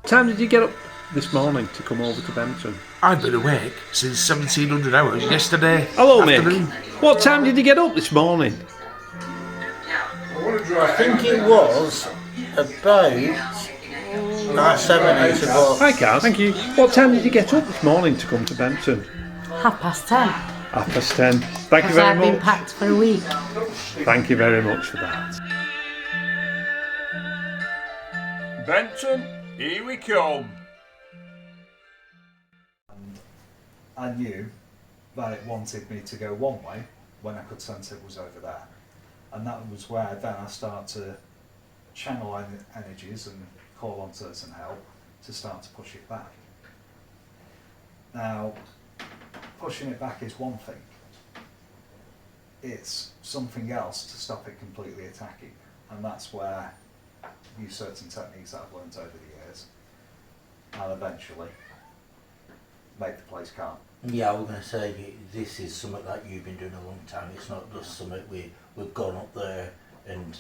What time did you get up this morning to come over to Benton? I've been awake since 1700 hours yesterday. Hello, afternoon. Mick. What time did you get up this morning? I think it was about 7, 8 o'clock. Hi, Kaz. Thank you. What time did you get up this morning to come to Benton? 10:30. 10:30. Thank you very I've much. been packed for a week. Thank you very much for that. Benton, here we come. I knew that it wanted me to go one way when I could sense it was over there. And that was where then I started to channel energies and call on certain help to start to push it back. Now, pushing it back is one thing. It's something else to stop it completely attacking. And that's where I use certain techniques that I've learned over the years and eventually make the place calm. Yeah, I was going to say, this is something that you've been doing a long time. It's not just something we've gone up there and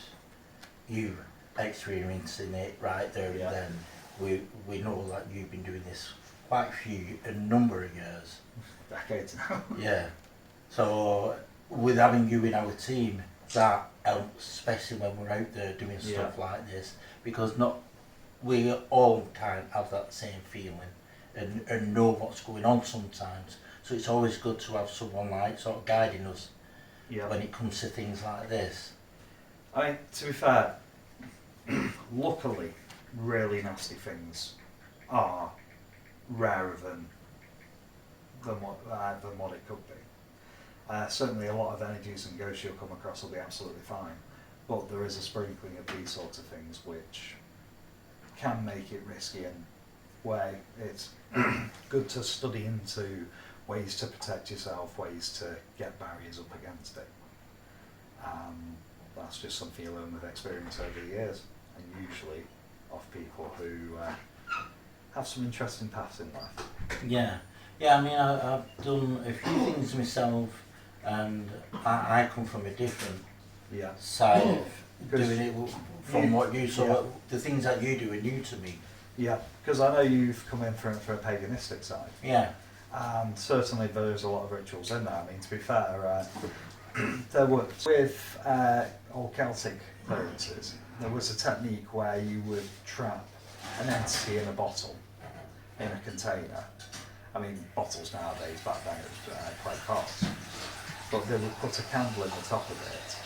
you experiencing it right there and then. We know that you've been doing this quite a number of years. Decades now. Yeah. So with having you in our team, that helps, especially when we're out there doing stuff like this, because not we all the time have that same feeling and know what's going on sometimes. So it's always good to have someone like sort of guiding us when it comes to things like this. I mean, to be fair, luckily, really nasty things are rarer than what it could be. Certainly a lot of energies and ghosts you'll come across will be absolutely fine, but there is a sprinkling of these sorts of things which can make it risky, and where it's good to study into ways to protect yourself, ways to get barriers up against it. That's just something you learn with experience over the years, and usually of people who have some interesting paths in life. Yeah, I mean, I've done a few things myself, and I come from a different side of doing it from what you saw. The things that you do are new to me. Yeah, because I know you've come in for a paganistic side. Yeah. And certainly there's a lot of rituals in there. I mean, to be fair, there was, with all Celtic clearances, there was a technique where you would trap an entity in a bottle, in a container. I mean, bottles nowadays, back then it was quite cost. But they would put a candle in the top of it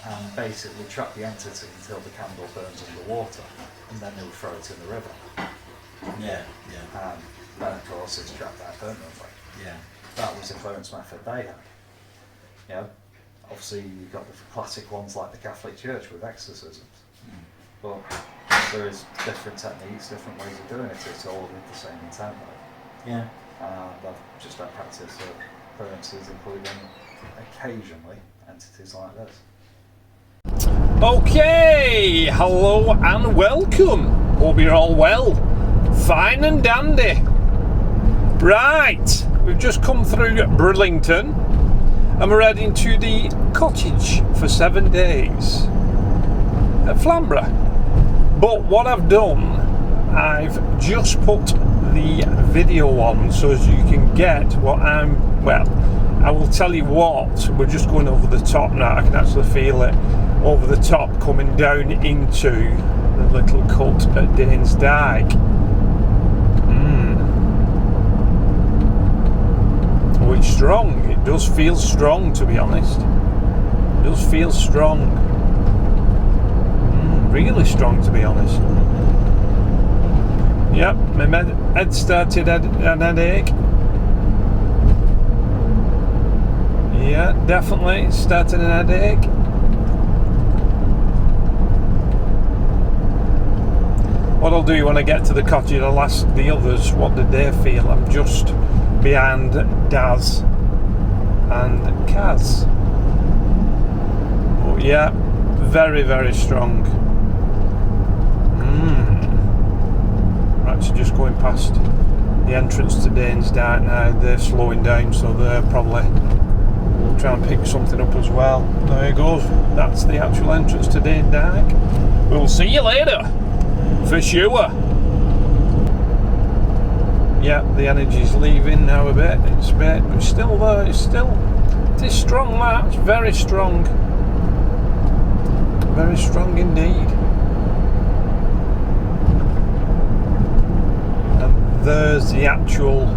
and basically trap the entity until the candle burns underwater, and then they would throw it in the river. Yeah. Then of course it's trapped there permanently. Yeah. That was the clearance method they had. You know, obviously you've got the classic ones like the Catholic Church with exorcisms. But there is different techniques, different ways of doing it. It's all with the same intent though. Yeah. And I've just had practice of clearances, including occasionally entities like this. Okay, hello and welcome. Hope you're all well. Fine and dandy. Right, we've just come through Burlington and we're heading to the cottage for 7 days at Flamborough. But what I've done, I've just put the video on so as you can get what I will tell you what, we're just going over the top now. I can actually feel it over the top coming down into the little cut at Danes Dyke. Oh, it's strong. It does feel strong, to be honest. It does feel strong. Really strong, to be honest. Yep, my head started an headache. Yeah, definitely started an headache. What I'll do when I get to the cottage, I'll ask the others what did they feel. I'm just behind Daz and Kaz. yeah, very, very strong. We're actually just going past the entrance to Danes Dyke now. They're slowing down, so they're probably trying to pick something up as well. There it goes. That's the actual entrance to Danes Dyke. We'll see you later, for sure. Yeah, the energy's leaving now a bit. It's still there. It is strong. That's very strong. Very strong indeed. And there's the actual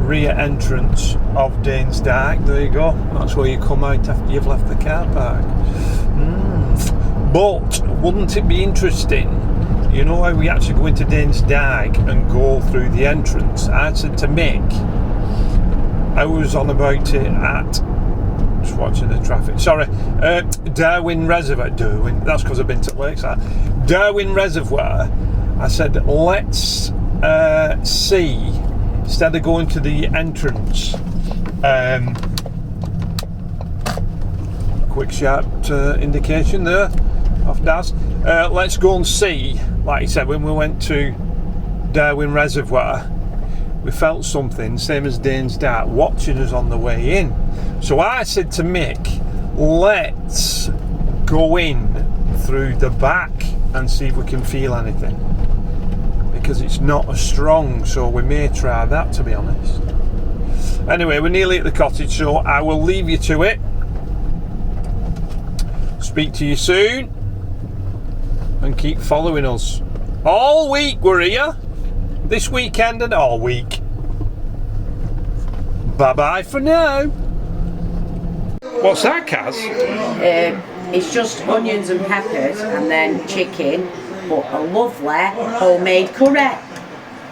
rear entrance of Danes Dyke. There you go. That's where you come out after you've left the car park. But wouldn't it be interesting? You know how we actually go into Danes Dyke and go through the entrance? I said to Mick, I was on about it at, just watching the traffic, sorry, Darwin Reservoir, that's because I've been to Lakeside. Darwin Reservoir, I said, let's see, instead of going to the entrance, quick sharp indication there, off Daz, let's go and see. Like I said, when we went to Darwin Reservoir, we felt something, same as Danes Dyke, watching us on the way in. So I said to Mick, let's go in through the back and see if we can feel anything. Because it's not as strong, so we may try that, to be honest. Anyway, we're nearly at the cottage, so I will leave you to it. Speak to you soon. And keep following us. All week we're here. This weekend and all week. Bye bye for now. What's that, Kaz? It's just onions and peppers and then chicken, but a lovely homemade curry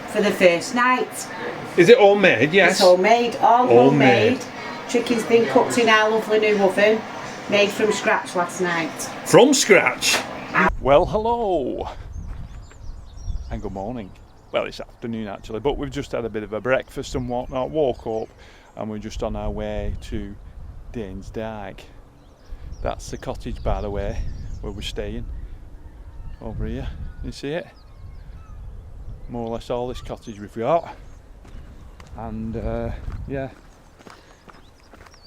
for the first night. Is it all made? Yes. It's homemade, all homemade. Chicken's been cooked in our lovely new oven, made from scratch last night. From scratch? Well, hello. And good morning. Well, it's afternoon actually, but we've just had a bit of a breakfast and whatnot, woke up, and we're just on our way to Danes Dyke. That's the cottage, by the way, where we're staying. Over here, you see it? More or less all this cottage we've got. And yeah,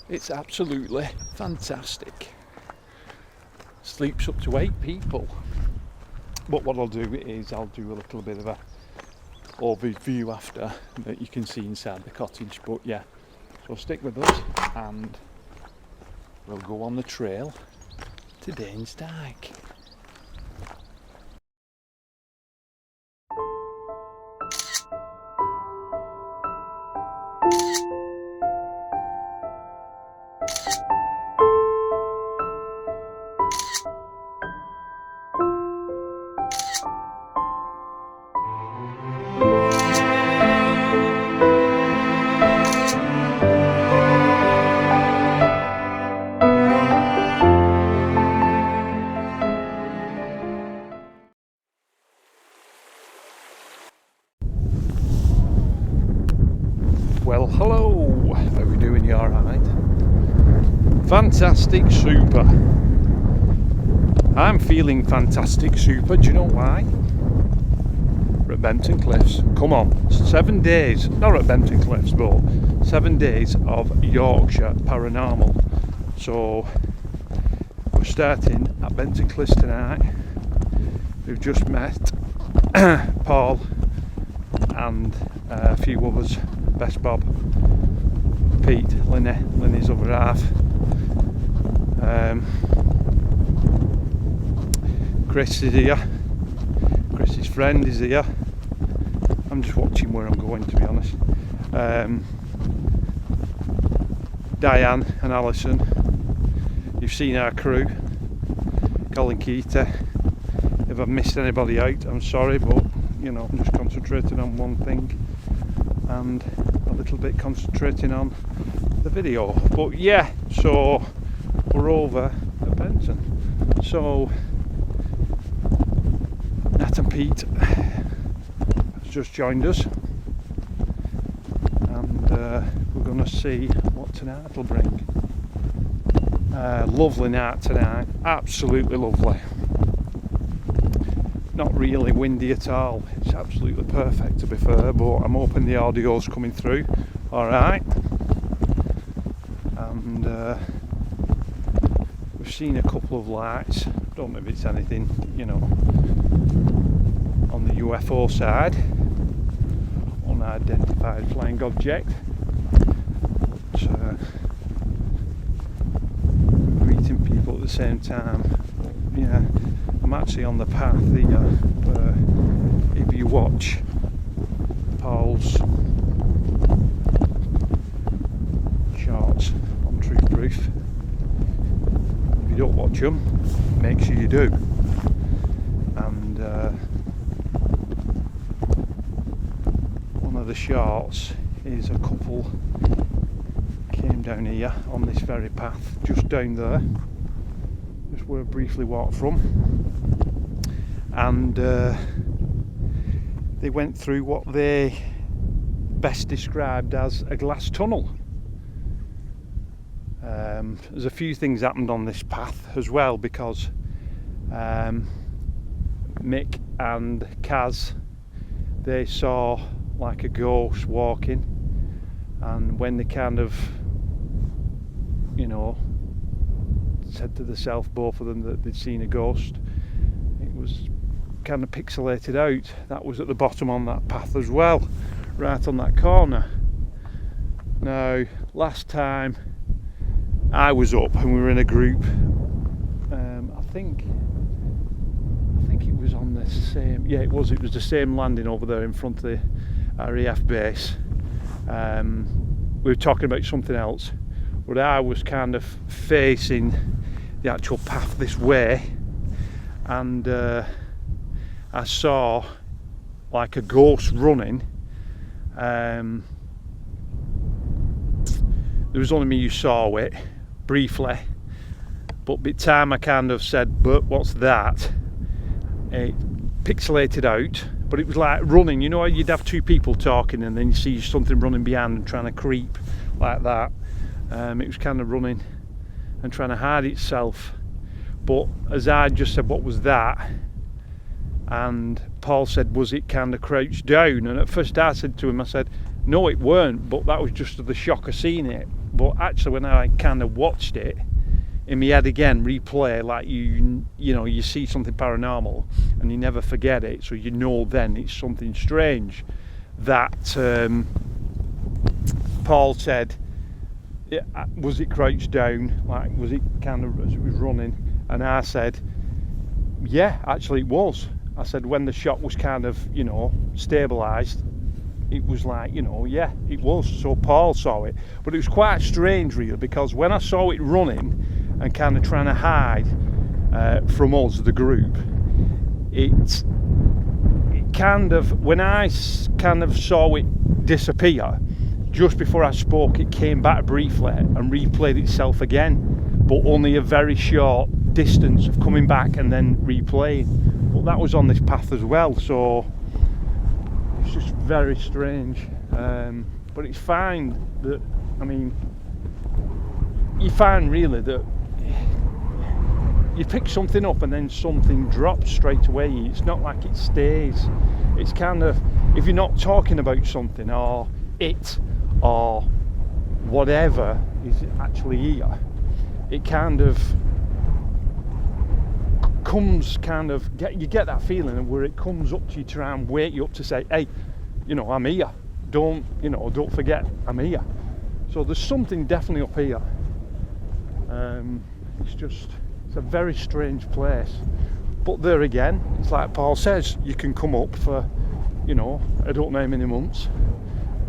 it's absolutely fantastic. Sleeps up to 8 people. But what I'll do is I'll do a little bit of a overview after that you can see inside the cottage. But yeah, so stick with us and we'll go on the trail to Danes Dyke. Well, hello, how are we doing? You alright? Fantastic super. I'm feeling fantastic super, do you know why? We're at Benton Cliffs, come on, 7 days, not at Benton Cliffs, but 7 days of Yorkshire Paranormal. So, we're starting at Benton Cliffs tonight. We've just met Paul and a few others. Best Bob, Pete, Linny's other half, Chris is here, Chris's friend is here. I'm just watching where I'm going, to be honest. Diane and Alison, you've seen our crew, Colin Keita. If I've missed anybody out, I'm sorry, but you know, I'm just concentrating on one thing and a little bit concentrating on the video. But yeah, so we're over at Benton. So Nat and Pete has just joined us, and we're going to see what tonight will bring. Lovely night tonight, absolutely lovely. Not really windy at all, it's absolutely perfect to be fair, but I'm hoping the audio's coming through alright. And we've seen a couple of lights, don't know if it's anything, you know, on the UFO side, unidentified flying object. But, greeting people at the same time. Yeah, I'm actually on the path here. If you watch Paul's shorts on Truth Proof, if you don't watch them, make sure you do. And one of the shorts is a couple came down here on this very path, just down there, just where I briefly walked from, and they went through what they best described as a glass tunnel. There's a few things happened on this path as well, because Mick and Kaz, they saw like a ghost walking, and when they kind of, you know, said to themselves, both of them, that they'd seen a ghost, it was kind of pixelated out. That was at the bottom on that path as well, right on that corner. Now, last time I was up and we were in a group, I think it was on the same, yeah, it was the same landing over there in front of the RAF base. We were talking about something else, but I was kind of facing the actual path this way, and I saw like a ghost running. There was only me who saw it briefly, but by the time I kind of said, "But what's that?" it pixelated out, but it was like running. You know, you'd have two people talking and then you see something running behind and trying to creep like that. It was kind of running and trying to hide itself. But as I just said, "What was that?" and Paul said, "Was it kind of crouched down?" and at first I said to him, I said, "No, it weren't, but that was just the shock of seeing it." But actually, when I kind of watched it in my head again, replay, like you know, you see something paranormal and you never forget it, so you know then it's something strange. That Paul said, "Was it crouched down? Like, was it kind of as it was running?" And I said, "Yeah, actually it was." I said, when the shock was kind of, you know, stabilised, it was like, you know, yeah, it was. So Paul saw it, but it was quite strange really, because when I saw it running and kind of trying to hide from us, the group, it kind of, when I kind of saw it disappear, just before I spoke, it came back briefly and replayed itself again, but only a very short distance of coming back and then replaying. But that was on this path as well, so it's just very strange. But it's fine that, I mean, you find really that you pick something up and then something drops straight away. It's not like it stays. It's kind of, if you're not talking about something or it or whatever is actually here, it kind of comes, kind of you get that feeling where it comes up to you, try and wake you up to say, "Hey, you know, I'm here, don't forget I'm here." So there's something definitely up here. It's a very strange place, but there again, it's like Paul says, you can come up for, you know, I don't know how many months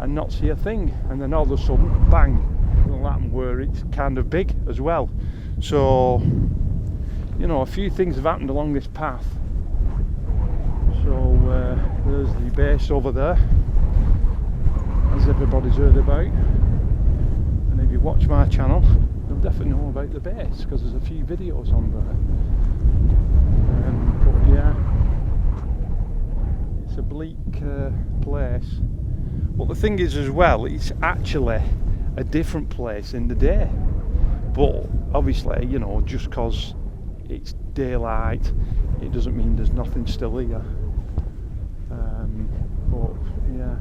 and not see a thing, and then all of a sudden, bang, it'll happen where it's kind of big as well. So, you know, a few things have happened along this path. So there's the base over there, as everybody's heard about, and if you watch my channel, you'll definitely know about the base, because there's a few videos on there. But yeah, it's a bleak place. But the thing is as well, it's actually a different place in the day. But obviously, you know, just because it's daylight, it doesn't mean there's nothing still here. But yeah,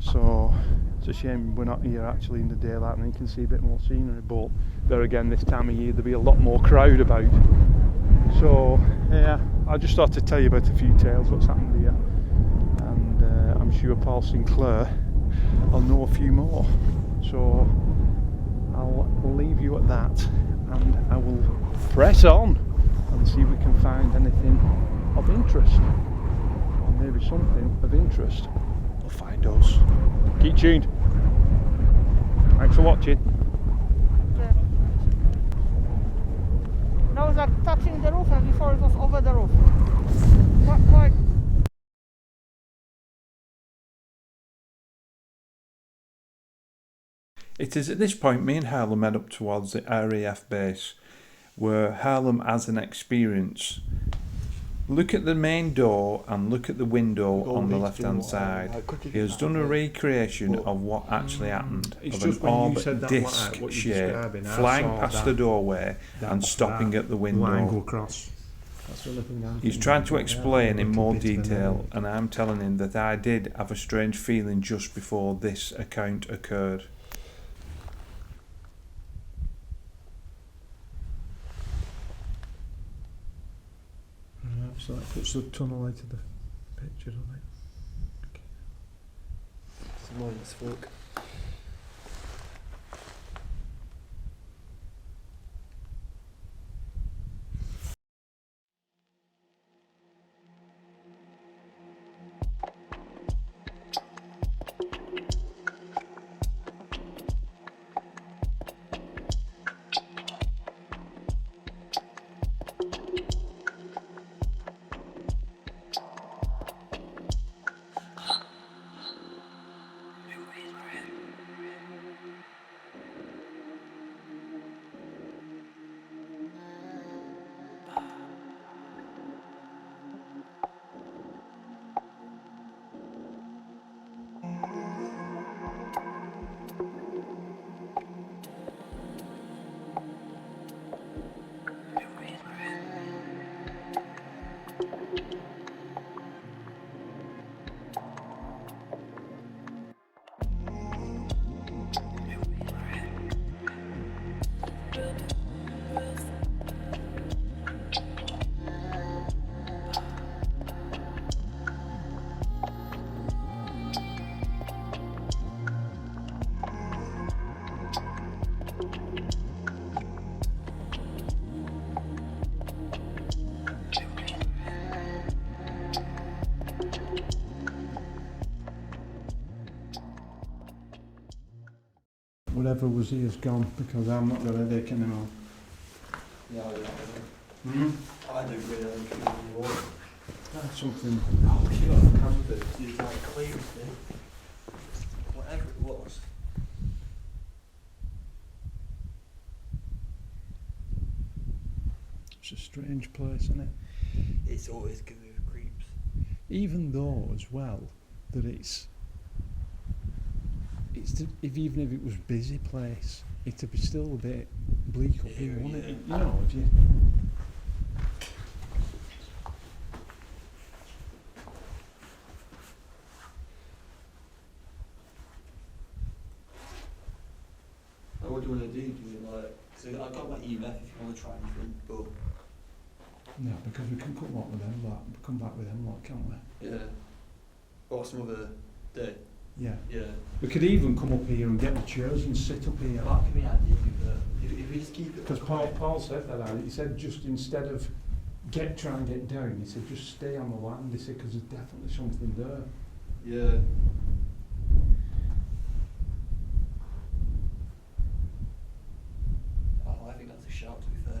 so it's a shame we're not here actually in the daylight, and you can see a bit more scenery. But there again, this time of year there'll be a lot more crowd about. So yeah, I just thought to tell you about a few tales what's happened here, and I'm sure Paul Sinclair will know a few more. So I'll leave you at that, and I will press on and see if we can find anything of interest, or maybe something of interest will find us. Keep tuned. Thanks for watching. Now it's like touching the roof, and before it was over the roof. Quite. It is at this point me and Harlem head up towards the RAF base, where Harlem has an experience. Look at the main door and look at the window on the left hand side. He has done a recreation of what actually happened, of an orb disc shape flying past the doorway and stopping at the window. He's trying to explain in more detail, and I'm telling him that I did have a strange feeling just before this account occurred. So that puts the tunnel out of the picture, doesn't it? Okay. It's annoying as fuck. Whatever was here is gone, because I'm not got a headache anymore. Yeah, I don't I don't really anymore. That's something. Oh, she got a canvas, it's like clear thing. Whatever it was. It's a strange place, isn't it? It's always giving me creeps. Even though, as well, that it's if even if it was busy place, it'd be still a bit bleak up here, wouldn't it? You know, if you. What do you want to do? Do you like? So I've got my EMF if you want to try anything, but No, because we can come back with them, like, come back with them, like, can't we? yeah. Or some other day. Yeah. Yeah. We could even come up here and get the chairs and sit up here. That could be handy, but if we just keep it. Because Paul said that. He said just instead of try and get down, he said just stay on the land. He said because there's definitely something there. Yeah. Oh, I think that's a shout, to be fair.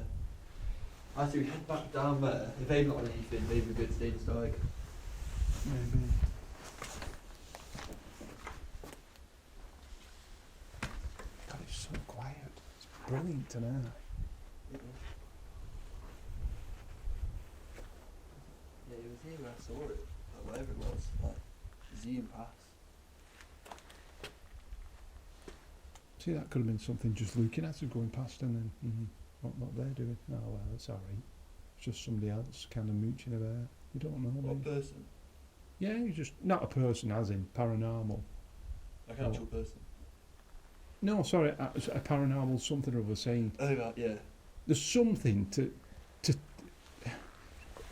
I think we head back down there. If they've not done anything, maybe we could stay in Stark. Maybe. God, it's so quiet. It's brilliant tonight. Yeah, it was here where I saw it. Or whatever it was. Like, Museum Pass. See, that could have been something just looking at us going past and then what they're doing. Oh well, it's alright. It's just somebody else kind of mooching about. You don't know. What maybe. person? Yeah, you just not a person as in paranormal. Like an actual person. No, sorry, a paranormal something or other saying. Oh right, yeah. There's something to.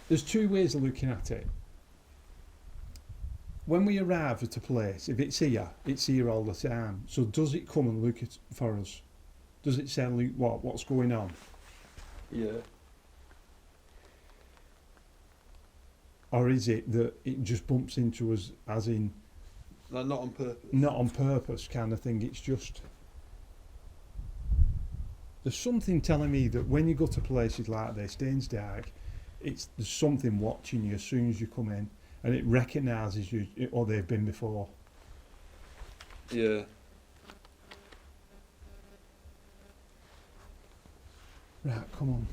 There's two ways of looking at it. When we arrive at a place, if it's here all the time. So does it come and look for us? Does it say, look, what's going on? Yeah. Or is it that it just bumps into us as in... Like not on purpose? Not on purpose kind of thing, it's just... There's something telling me that when you go to places like this, Danesdark, there's something watching you as soon as you come in, and it recognises you, or they've been before. Yeah. Right, come on.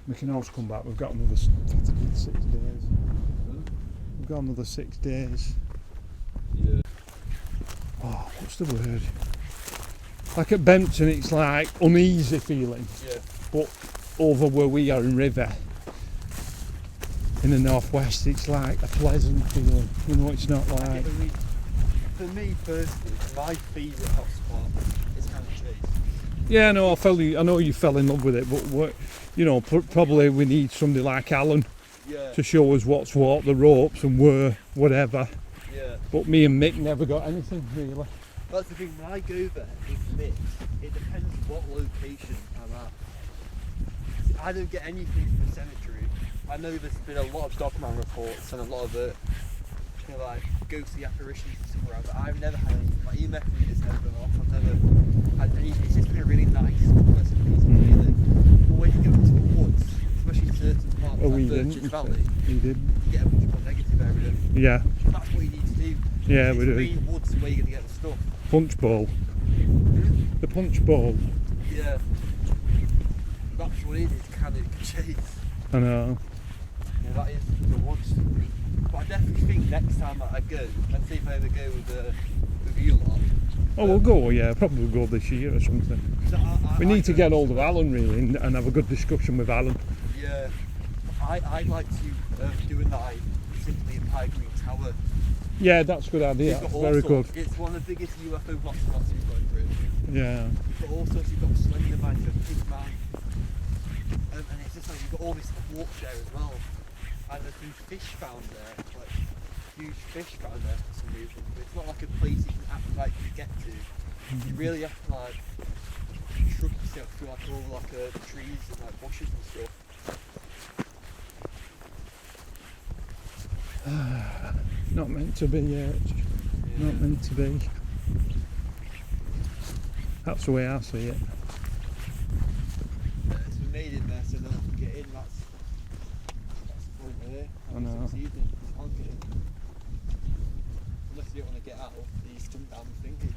We can always come back. We've got another 6 days. We've got another 6 days. Yeah. Oh, what's the word? Like at Bempton, it's like uneasy feeling. Yeah. But over where we are in River, in the northwest, it's like a pleasant feeling. You know, it's not like... For me personally, my favourite hotspot is Cannon Chase. Yeah, no, I know you fell in love with it, but you know, probably we need somebody like Alan to show us what's what, the ropes and where, whatever. Yeah. But me and Mick never got anything really. That's the thing, when I go there with Mick, it depends what location I'm at. I don't get anything from the cemetery. I know there's been a lot of Dogman reports and a lot of like ghostly apparitions and stuff around, but I've never had anything. My EMF reader's never been off. I've never had anything. It's just been a really nice, pleasant piece of feeling. But when you go into the woods, especially certain parts like Birches Valley, you did. You get a much more negative area. Yeah. That's what you need to do. Yeah, it's we do. The main woods where you're going to get the stuff. Punch bowl. The punch bowl. Yeah. That's what it is, Cannon Chase. I know. Yeah, that is the woods. But I definitely think next time I go, and see if I ever go with you lot. Oh, we'll go, yeah, probably we'll go this year or something. We need to get hold of Alan really and have a good discussion with Alan. Yeah. I'd like to do a night simply in Pie Green Tower. Yeah, that's a good idea. That's very good. It's one of the biggest UFO hotspots you've got in Britain. Yeah. But also you've got Slender Man, you've got Pig Man. And it's just like you've got all this quartz there as well. And there's been fish found there, like huge fish found there for some reason. But it's not like a place you can actually like get to. You really have to like shrug yourself through like all like trees and like bushes and stuff. Not meant to be yet. Yeah. Not meant to be. That's the way I see it. It's been made in there so no one can get in. That's the point there. I know. Succeeding. You can't get in. Unless you don't want to get out, you stump down the thingy.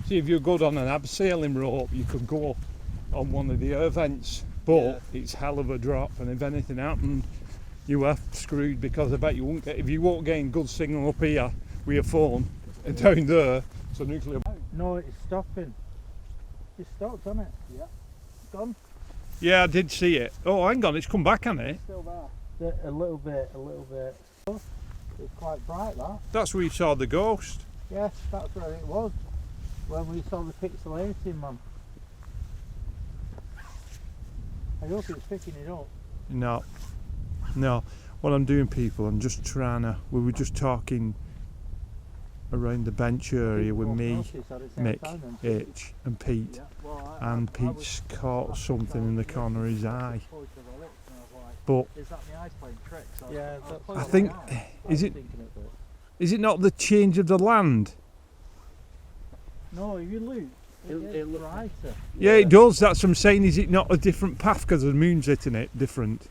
See, if you're good on an abseiling rope, you could go on one of the air vents. But it's hell of a drop, and if anything happened, you are screwed, because I bet you won't get, if you won't gain good signal up here with your phone and down there, so nuclear. No, it's stopping. It's stopped, hasn't it? Yeah. It's gone. Yeah, I did see it. Oh, hang on, it's come back, hasn't it? It's still there. A little bit. It's quite bright, that. That's where you saw the ghost. Yes, that's where it was. When we saw the pixelating, man. I hope it's picking it up. No. What I'm doing, people, I'm just trying to... We were just talking around the bench area with me, Mick, H and Pete. Yeah. Well, and Pete's caught something in the corner of his eye. But... Is that my eyes playing tricks? Yeah, I think... Is it not the change of the land? No, if you look, it looks brighter. Yeah, it does. That's what I'm saying. Is it not a different path because the moon's hitting it different?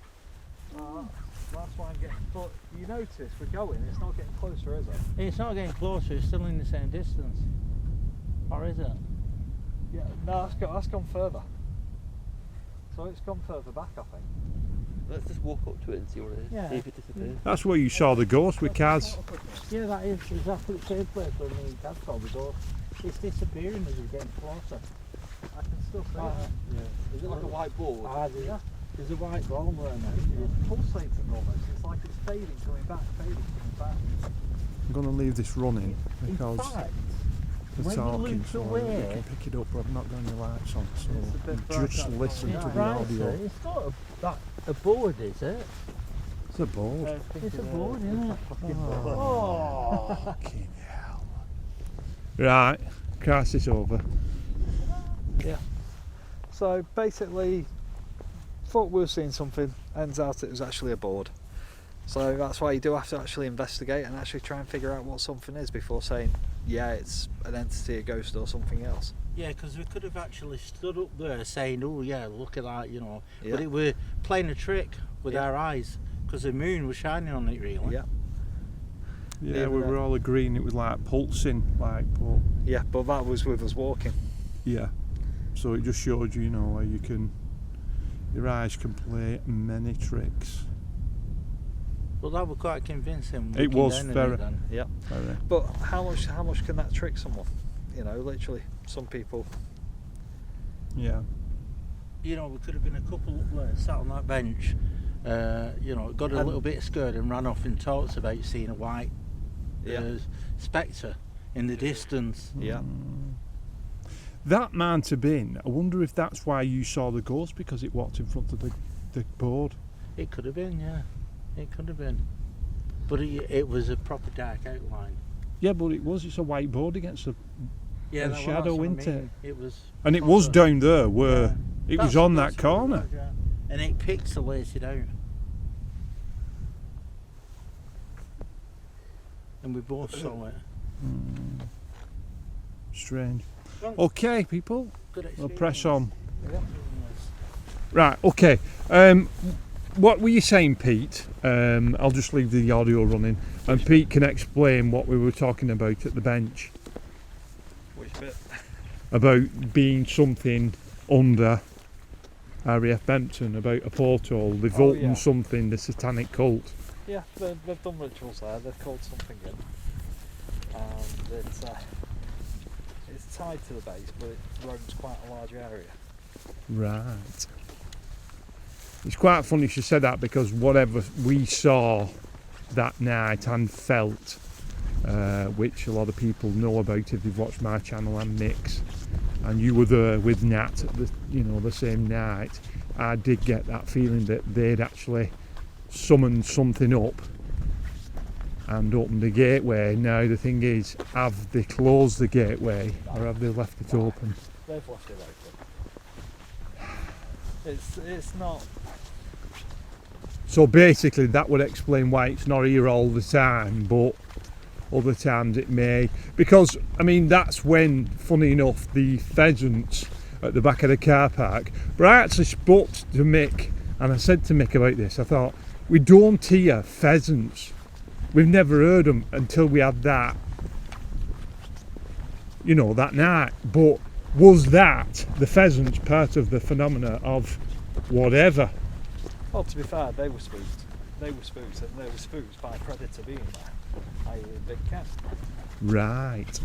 That's why I'm getting. But you notice we're going. It's not getting closer, is it? It's not getting closer. It's still in the same distance. Or is it? Yeah. No, that's gone further. So it's gone further back, I think. Let's just walk up to it and see what it is. Yeah. See if it disappears. That's where you saw the ghost with Kaz. Yeah, that is exactly the same place where me and Dad saw the ghost. It's disappearing as we're getting closer. I can still see it. Yeah. Is it like a white board? There's a white ball there now. It's pulsating almost. It's like it's fading, coming back, fading, coming back. I'm going to leave this running In because fact, we're when you talking, loop so away- you can pick it up. I've not got any lights on, it's a bit so bright just out listen front. to the Right, audio. so it's not a board, is it? It's a board. It's a board, isn't it? Oh, fucking hell. Right, crisis over. So basically, thought we were seeing something, ends out it was actually a board. So that's why you do have to actually investigate and actually try and figure out what something is before saying, yeah, it's an entity, a ghost or something else. Yeah, because we could have actually stood up there saying, oh yeah, look at that, you know. Yeah. But it were playing a trick with Yeah. our eyes because the moon was shining on it really. Yeah. Yeah, we were all agreeing it was like pulsing, like, but Yeah, but that was with us walking. yeah. So it just showed you, you know, where you can, your eyes can play many tricks. But that was quite convincing. It looking was down on very- it then. Yeah. Very. But how much can that trick someone? You know, literally, some people. Yeah. You know, we could have been a couple up there, sat on that bench, you know, got a And- little bit scared and ran off and talked about seeing a white spectre in the distance. Yeah. That might have been, I wonder if that's why you saw the ghost, because it walked in front of the board. It could have been, yeah. It could have been. But it was a proper dark outline. Yeah, but it's a white board against a Yeah, And that shadow, was what I isn't it? mean. It was. and it was proper- down there where Yeah. it was That's- on that that's what it corner. was, yeah. And it pixelated out. And we both saw it. Strange. Well, Okay, people, good we'll experience. press on. Yeah. Right, okay. What were you saying, Pete? I'll just leave the audio running, and Pete can explain what we were talking about at the bench Which bit? about being something under RAF Bempton, about a portal, they've Oh, opened yeah. something, the satanic cult. Yeah, they've done rituals there. They've called something in, and it's tied to the base, but it roams quite a large area. Right. It's quite funny she said that, because whatever we saw that night and felt, which a lot of people know about if they've watched my channel and Mick's, and you were there with Nat at the same night, I did get that feeling that they'd actually summoned something up and opened the gateway. Now the thing is, have they closed the gateway or have they left it open? They've left it open. It's not. So basically that would explain why it's not here all the time, but other times it may. Because, I mean, that's when, funny enough, the pheasants at the back of the car park, but I actually spoke to Mick, and I said to Mick about this, I thought, we don't hear pheasants. We've never heard them until we had that, that night. But was that, the pheasants, part of the phenomena of whatever? Well, to be fair, they were spooked. They were spooked, and they were spooked by a predator being there, i.e. a big cat. Right.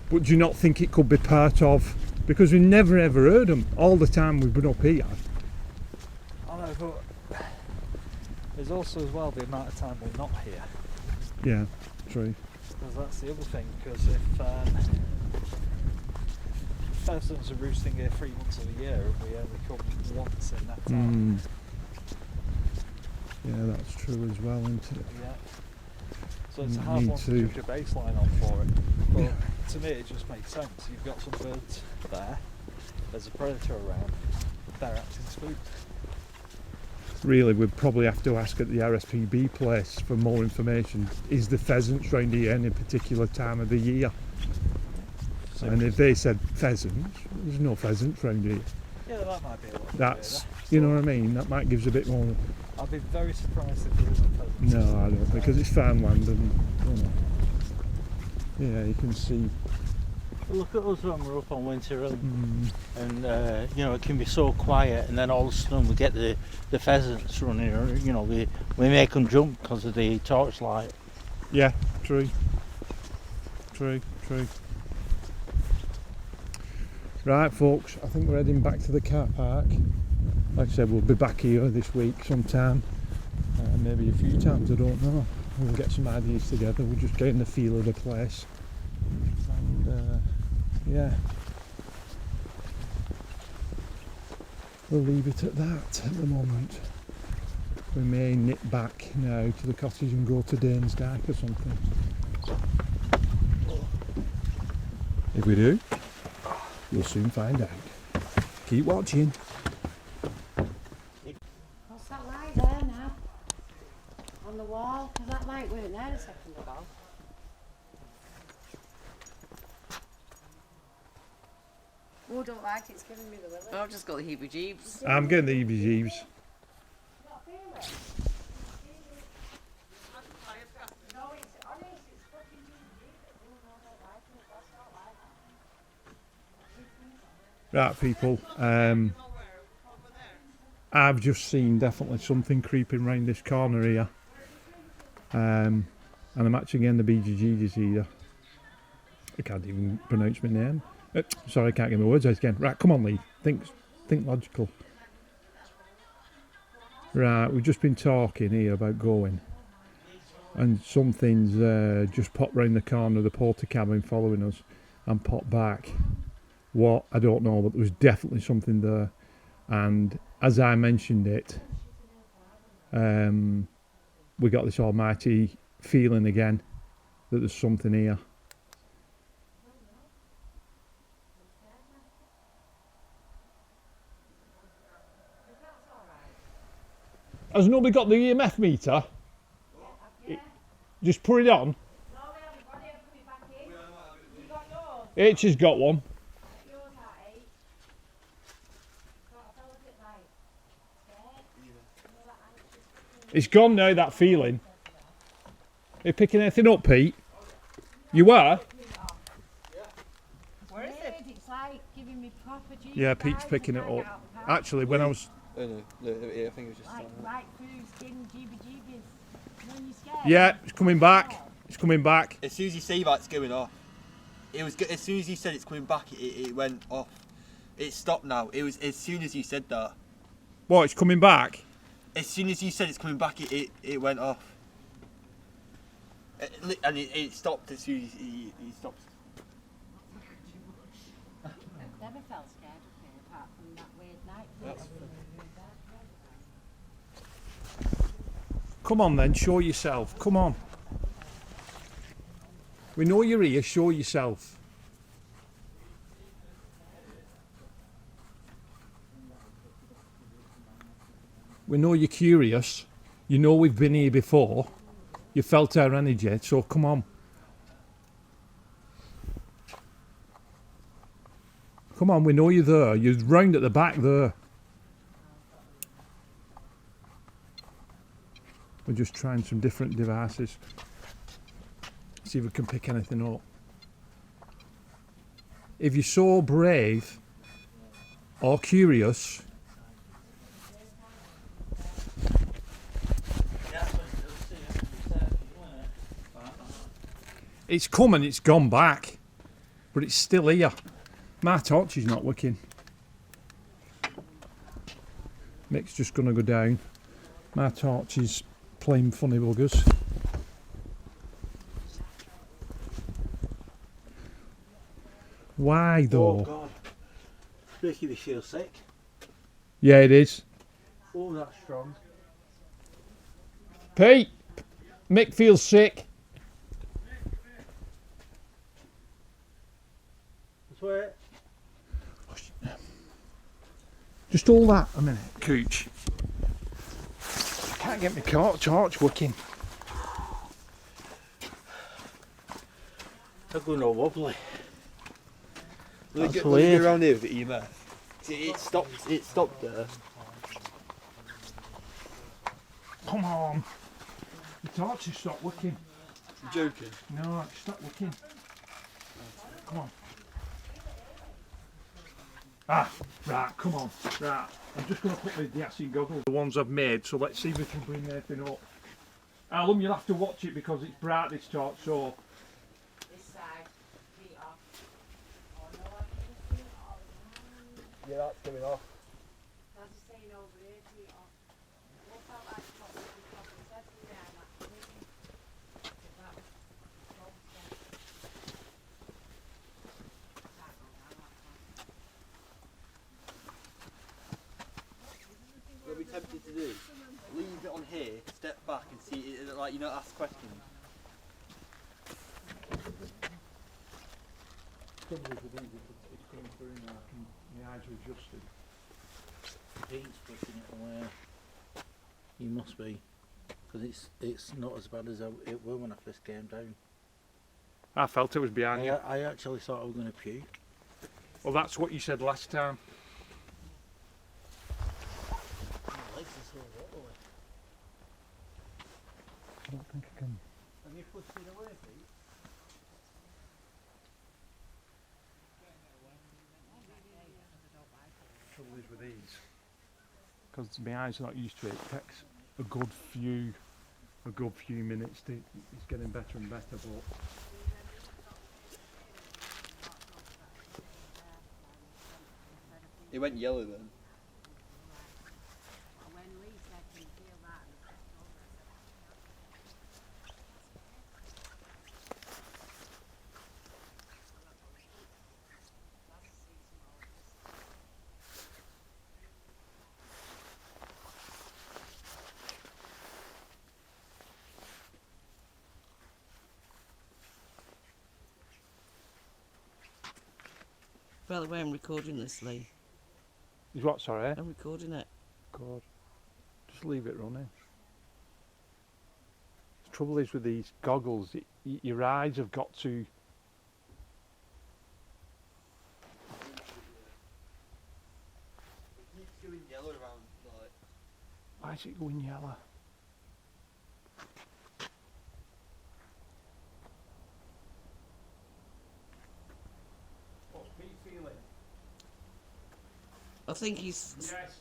But do you not think it could be part of, because we never ever heard them all the time we've been up here? I know, but there's also as well the amount of time we're not here. Yeah, true. Because that's the other thing, because if pheasants are roosting here 3 months of the year and we only come once in that time. Yeah, that's true as well, isn't it? Yeah. So it's a Mm, hard me one to too. judge a baseline on for it. But to me it just makes sense. You've got some birds there, there's a predator around, they're acting spooked. Really, we'd probably have to ask at the RSPB place for more information. Is the pheasants round here any particular time of the year? And if they said pheasants, there's no pheasants round here. Yeah, that might be a lot. That's, you know what I mean? That might give us a bit more. I'd be very surprised if there isn't pheasants. No, I don't, because it's farmland and, yeah, you can see Look at us when we're up on Winter Run, and you know, it can be so quiet, and then all of a sudden we get the pheasants running. Or, you know, we make them jump because of the torchlight. Yeah, true. Right, folks, I think we're heading back to the car park. Like I said, we'll be back here this week sometime, maybe a few times, I don't know. We'll get some ideas together. We're just getting the feel of the place, and yeah, we'll leave it at that at the moment. We may nip back now to the cottage and go to Dane's Dyke or something. If we do, you'll soon find out. Keep watching. What's that light there now? On the wall? Because that light weren't there a second ago. Oh, don't like it. It's giving me the willy. I've just got the heebie-jeebs. I'm getting the heebie-jeebs. Right, people, I've just seen definitely something creeping round this corner here, and I'm actually getting the BGGs here. I can't even pronounce my name. Sorry, I can't get my words out again. Right, come on, Lee. Think logical. Right, we've just been talking here about going, and something's just popped round the corner of the porter cabin following us and popped back. What, I don't know, but there was definitely something there, and as I mentioned it, we got this almighty feeling again that there's something here. Has nobody got the EMF meter? Just put it on. H has got one. It's gone now, that feeling. Are you picking anything up, Pete? You are? Where is it? It's like giving me proper G. Yeah, Pete's picking it up. Actually, when I was... Oh no, I think it was just... Like right through skin, GB-GBs. When you're scared. Yeah, it's coming back. It's coming back. As soon as you say that, it's going off. It was as soon as you said it's coming back, it went off. It stopped now. It was as soon as you said that. What, it's coming back? As soon as you said it's coming back, it went off. And it stopped as soon as he stopped. Never felt scared up here apart from that weird night. Come on then, show yourself. Come on. We know you're here, show yourself. We know you're curious. You know we've been here before. You felt our energy, so come on. Come on, we know you're there. You're round at the back there. We're just trying some different devices. See if we can pick anything up. If you're so brave or curious, it's coming, it's gone back, but it's still here. My torch is not working. Mick's just going to go down. My torch is playing funny buggers. Why though? Oh God. It's making me feel sick. Yeah, it is. Oh, that's strong. Pete! Mick feels sick. That's where. Just hold that a minute, Cooch. I can't get my torch working. They're going all wobbly. Look That's at weird. around here with the EMF. It stopped there. Come on. The torch has stopped working. You're joking. No, it's stopped working. Come on. Ah, right, come on. Right, I'm just going to put the acid goggles, the ones I've made, so let's see if we can bring anything up. Alum, you'll have to watch it because it's bright this torch, so... This side, feet off. Oh no, I can see it all right. Yeah, that's coming off. That's the saying over here, feet off. What about that top with the top of the behind that tree? If that was top step. Can't go down that far. What we tempted to do? Leave it on here, step back and see it, like, you know, ask questions. Trouble with these, it's coming through now, my eyes are adjusted. Pete's pushing it away. You must be, because it's not as bad as it were when I first came down. I felt it was behind you. I actually thought I was going to puke. Well, that's what you said last time. My legs are so wobbly. I don't think I can. Have you pushed it away, Pete? Trouble is with these, because my eyes are not used to it. It takes a good few minutes. It's getting better and better, but It went yellow then. When Lee said, "Can you feel that?" and I pressed over, By the way, I'm recording this, Lee. is what? Sorry. I'm recording it. God, just leave it running. The trouble is with these goggles, your eyes have got to. It keeps going yellow around, like. Why is it going yellow? What's Pete feeling? I think he's. Yes.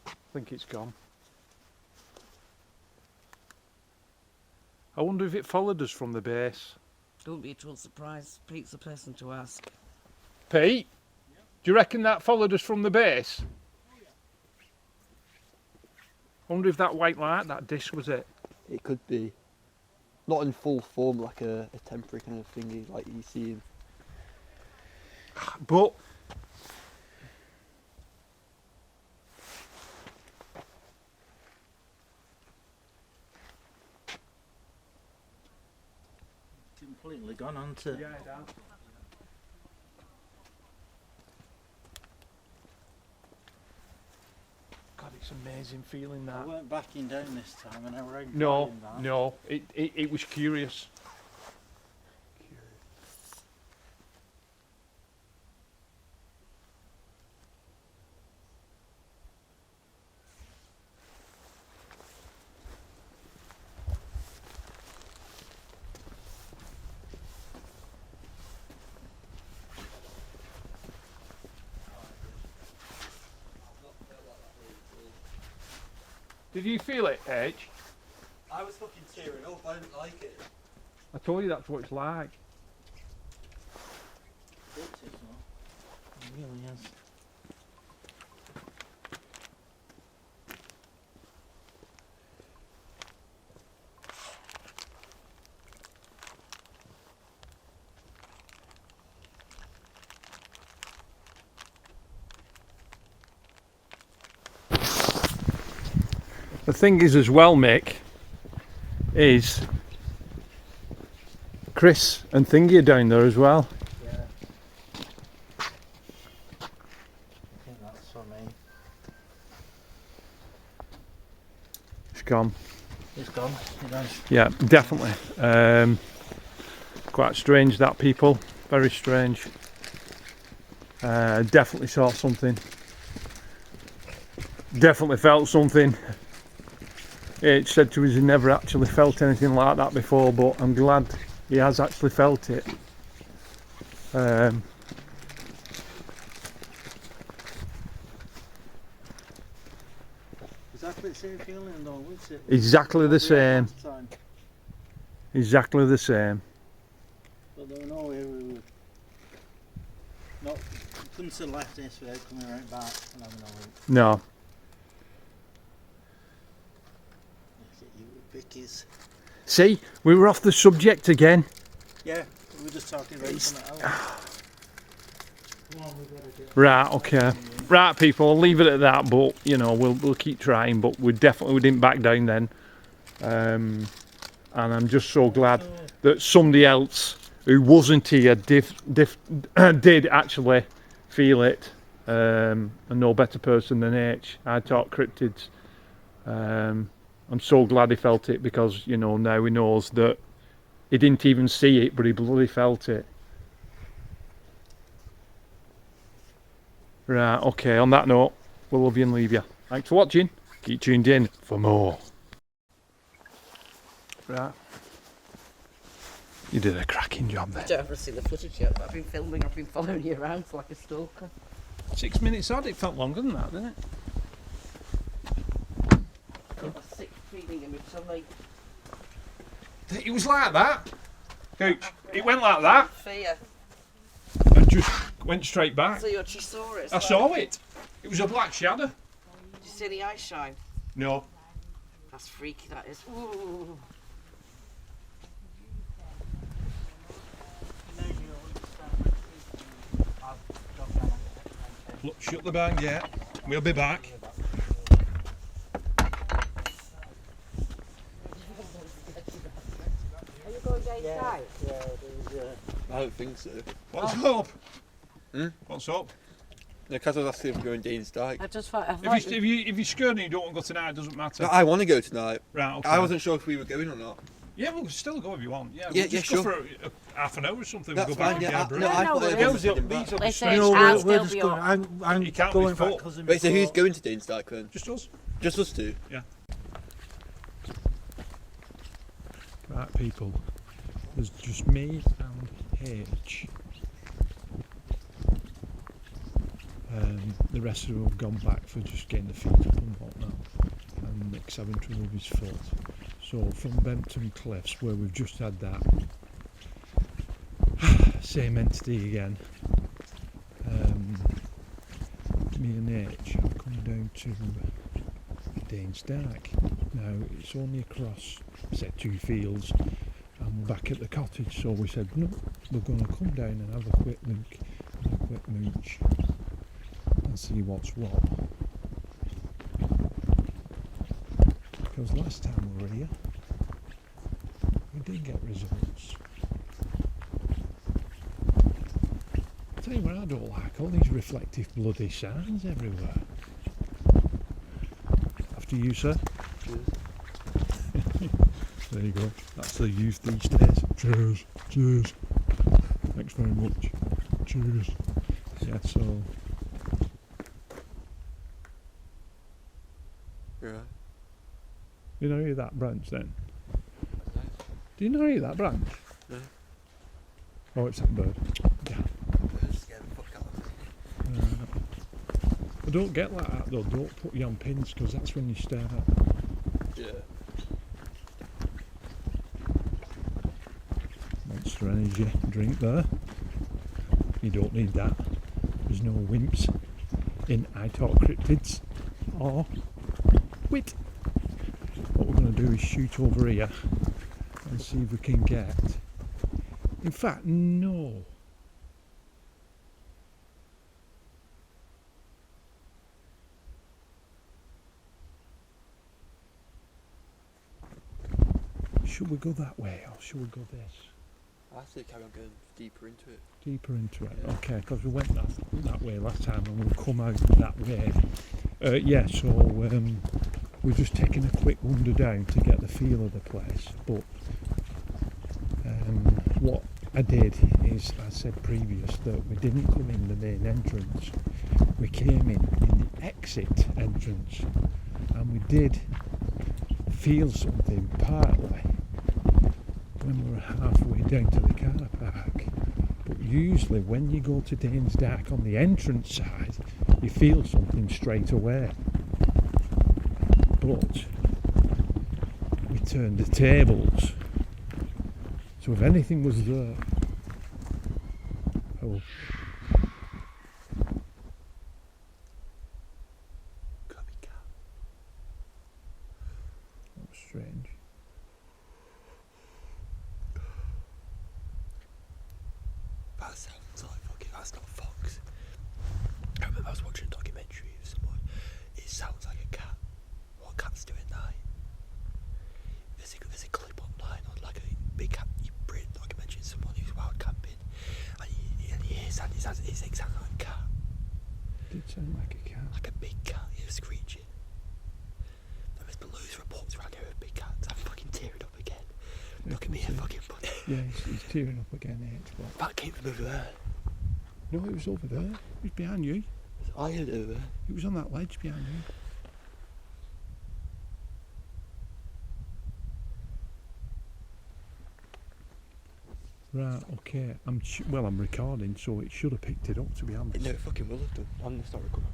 I think it's gone. I wonder if it followed us from the base. Don't be at all surprised. Pete's the person to ask. Pete, do you reckon that followed us from the base? I wonder if that white light, that disc, was it. It could be. Not in full form, like a temporary kind of thingy, like you see in. But Completely gone onto. yeah, it has. God, it's amazing feeling I that. weren't backing down this time, and I were No, enjoying that. no, it was curious. Did you feel it, H? I was fucking tearing up, I didn't like it. I told you that's what it's like. It is, though. It really is. The thing is as well, Mick, is Chris and Thingy are down there as well. Yeah. I think that's for me. It's gone. It's gone. It has. Yeah, definitely. quite strange, that, people. Very strange. Definitely saw something. Definitely felt something. H said to us he never actually felt anything like that before, but I'm glad he has actually felt it. Exactly the same feeling though, isn't it? Exactly the same. Last time. Exactly the same. But there were no way we would not, we couldn't have left this without coming right back and having a look. No. Look at you with Vicky's. See, we were off the subject again. Yeah, we were just talking about something else. Come on, we've got to do it. Right, okay. Right, people, I'll leave it at that, but, you know, we'll keep trying, but we didn't back down then. And I'm just so glad that somebody else who wasn't here did actually feel it. And no better person than H. I talk cryptids. I'm so glad he felt it because, you know, now he knows that he didn't even see it, but he bloody felt it. Right, okay, on that note, we'll love you and leave you. Thanks for watching. Keep tuned in for more. Right. You did a cracking job there. I don't ever see the footage yet, but I've been filming, I've been following you around like a stalker. 6 minutes odd, it felt longer than that, didn't it? I was sick feeling in my tummy. It was like that. Gooch, it went like that Fear. and just went straight back. So you actually saw it? I saw it. It was a black shadow. Did you see the eye shine? No. That's freaky, that is. Ooh. Look, shut the bang gate. We'll be back. Are you going down south? Yeah, there's I don't think so. What's up? Hmm? What's up? Because I was asking if we're going Dane's Dyke. I just thought, If you're scared and you don't want to go tonight, it doesn't matter. No, I want to go tonight. Right, okay. I wasn't sure if we were going or not. Yeah, we'll still go if you want. Yeah, Yeah, we'll just yeah, go sure. for half an hour or something. That's we'll go back fine, and yeah. get a break. No, I thought no, they no, were These going are- to these are They straight. say No, I'll we're still just be going. up. I'm You can't be going full. back because Wait, so who's going to Dane's Dyke then? Just us. Just us two? Right, people. There's just me and H. The rest of them have gone back for just getting the feet up and whatnot. And Nick's having trouble with his foot. So from Bempton Cliffs, where we've just had that same entity again, me and H have come down to Dane's Dyke. Now it's only across, say, 2 fields, and we're back at the cottage. So we said, no, we're going to come down and have a quick look, and a quick mooch, and see what's what. Because last time we were here, we did get results. I'll tell you what I don't like, all these reflective bloody signs everywhere. After you, sir. There you go. That's the youth these days. Cheers. Cheers. Thanks very much. Cheers. Yeah, so... Right. You know that branch then? Do you know that branch? No. Oh, it's that bird. Yeah. I don't get like that though. Don't put you on pins because that's when you start. Yeah. Monster Energy drink there. You don't need that. There's no wimps in I Talk Cryptids or W.H.I.T. What we're going to do is shoot over here and see if we can get... In fact, no. Should we go that way or should we go this? I say carry on going deeper into it. Deeper into it, Yeah. okay, because we went that way last time and we'll come out that way. Yeah, so we're just taking a quick wander down to get the feel of the place, but what I did is, I said previous, that we didn't come in the main entrance. We came in the exit entrance, and we did feel something partly when we were halfway down to the car park. But usually when you go to Danes Dark on the entrance side, you feel something straight away. But we turned the tables, so if anything was there, oh, Could be cat. that was strange. That sounds like fucking. That's not fox. I remember I was watching a documentary of someone. It sounds like a cat. What cats do at night? There's a clip online on like a big cat Brit documentary. Someone who's wild camping, and he hears that it's exactly like a cat, It did sound like a cat. like a big cat. He was screeching. There's been loads of reports around here of big cats. I'm fucking tearing up again. Look at me, a fucking bunny. Yeah, he's tearing up again, but That came from over there. no, it was over there. It was behind you. I heard it over there. It was on that ledge behind you. Right, okay. I'm recording, so it should have picked it up, to be honest. No, it fucking will have done. I'm gonna start recording.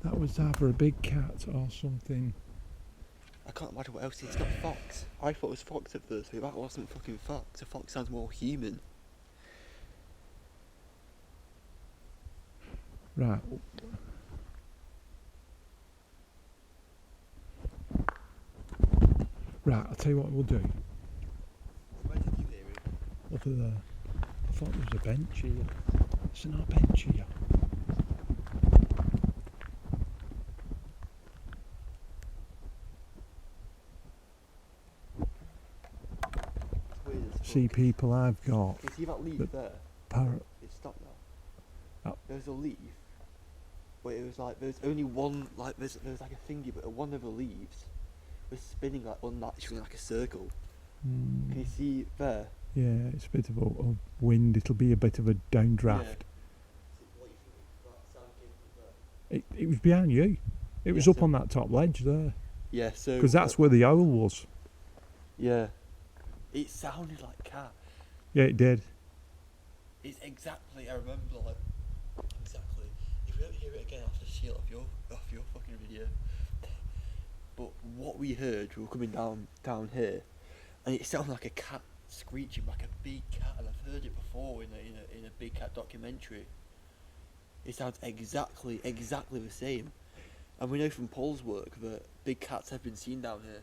That was either a big cat or something. I can't imagine what else. It's not fox. I thought it was fox at first, but that wasn't fucking fox. A fox sounds more human. Right. Right, I'll tell you what we'll do. Where did you hear it? Over there. I thought there was a bench here. There's not a bench here. It's weird as fuck. See, people, I've got Can you see that leaf the there? It's stopped now. Oh. There's a leaf, but it was like there's only one. Like there's like a thingy, but one of the leaves was spinning like unnaturally, like a circle. Can you see there? Yeah, it's a bit of a wind. It'll be a bit of a downdraft. Yeah. What do you think that sound came from there? It was behind you. It was Yeah, up so- on that top ledge there. Yeah, so. Because that's where the owl was. Yeah. It sounded like cat. Yeah, it did. It's exactly. I remember like exactly. If we don't hear it again, I'll have to steal it off your fucking video. But what we heard, we were coming down here, and it sounded like a cat screeching, like a big cat, and I've heard it before in a big cat documentary. It sounds exactly the same, and we know from Paul's work that big cats have been seen down here.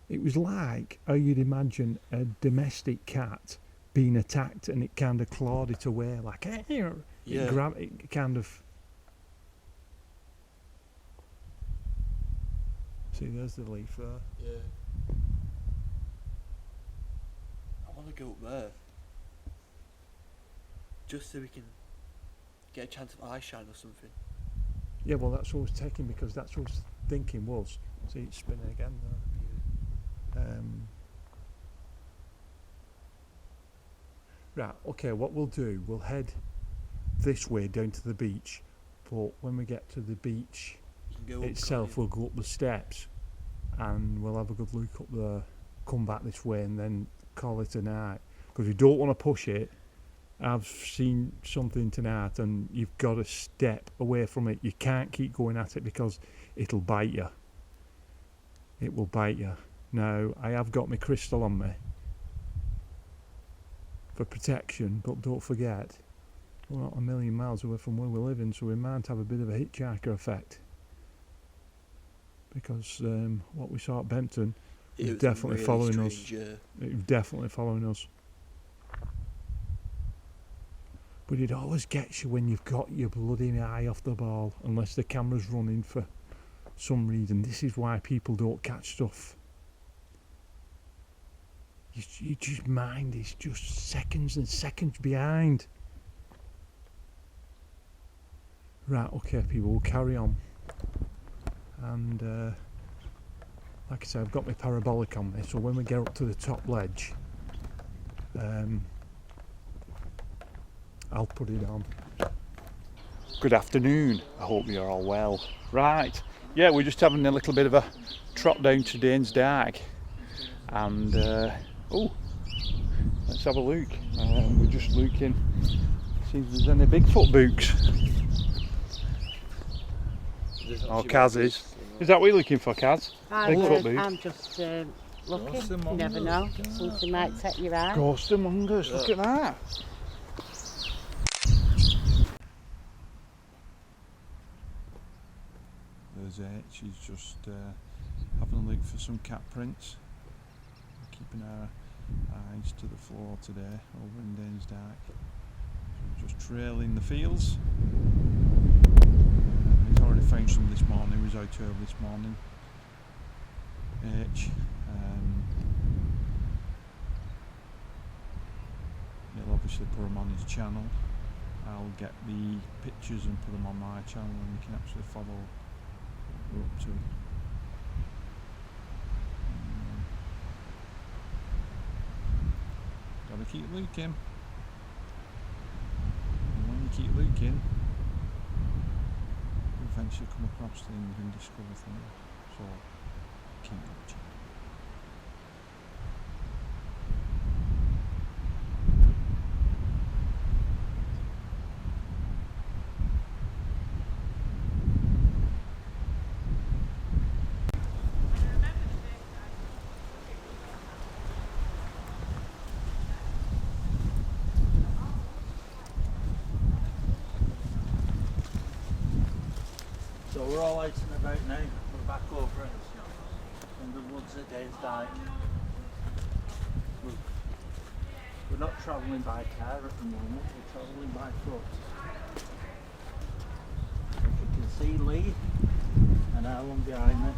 It was like how you'd imagine a domestic cat being attacked, and it kind of clawed it away, like Yeah. it kind of. See, there's the leaf there. Yeah. I want to go up there, just so we can get a chance of eye shine or something. Yeah, well, that's what I was taking, because that's what I was thinking was. See, it's spinning again there. Right, okay, what we'll do, we'll head this way down to the beach, but when we get to the beach You can go up, itself, can't you? we'll go up the steps and we'll have a good look up there, come back this way and then call it a night. Because you don't want to push it. I've seen something tonight and you've got to step away from it. You can't keep going at it because it'll bite you. It will bite you. Now, I have got my crystal on me for protection, but don't forget, we're not a million miles away from where we're living, so we might have a bit of a hitchhiker effect. Because what we saw at Bempton It was was definitely really following strange, us. It was definitely following us. But it always gets you when you've got your bloody eye off the ball, unless the camera's running for some reason. This is why people don't catch stuff. You just mind is just seconds and seconds behind. Right, okay, people, we'll carry on. And like I say, I've got my parabolic on me, so when we get up to the top ledge, I'll put it on. Good afternoon, I hope you're all well. Right, yeah, we're just having a little bit of a trot down to Danes Dyke, and oh, let's have a look. We're just looking, see if there's any Bigfoot books. Oh, Kaz is. Is that what you're looking for, Kaz? Bigfoot boots? I'm just looking, you never know, something might set your eye. Ghost among us, look at that. There's she's just having a look for some cat prints. We're keeping our eyes to the floor today over in Danes Dyke. So just trailing the fields. He's already found some this morning, he was out early this morning. He'll obviously put them on his channel. I'll get the pictures and put them on my channel, and you can actually follow what we're up to. Gotta keep looking. And when you keep looking, you eventually come across things and discover things. So keep watching. So we're all out and about now. We're back over in the woods at Danes Dyke. We're not travelling by car at the moment, we're travelling by foot. If you can see Lee and Alan behind me.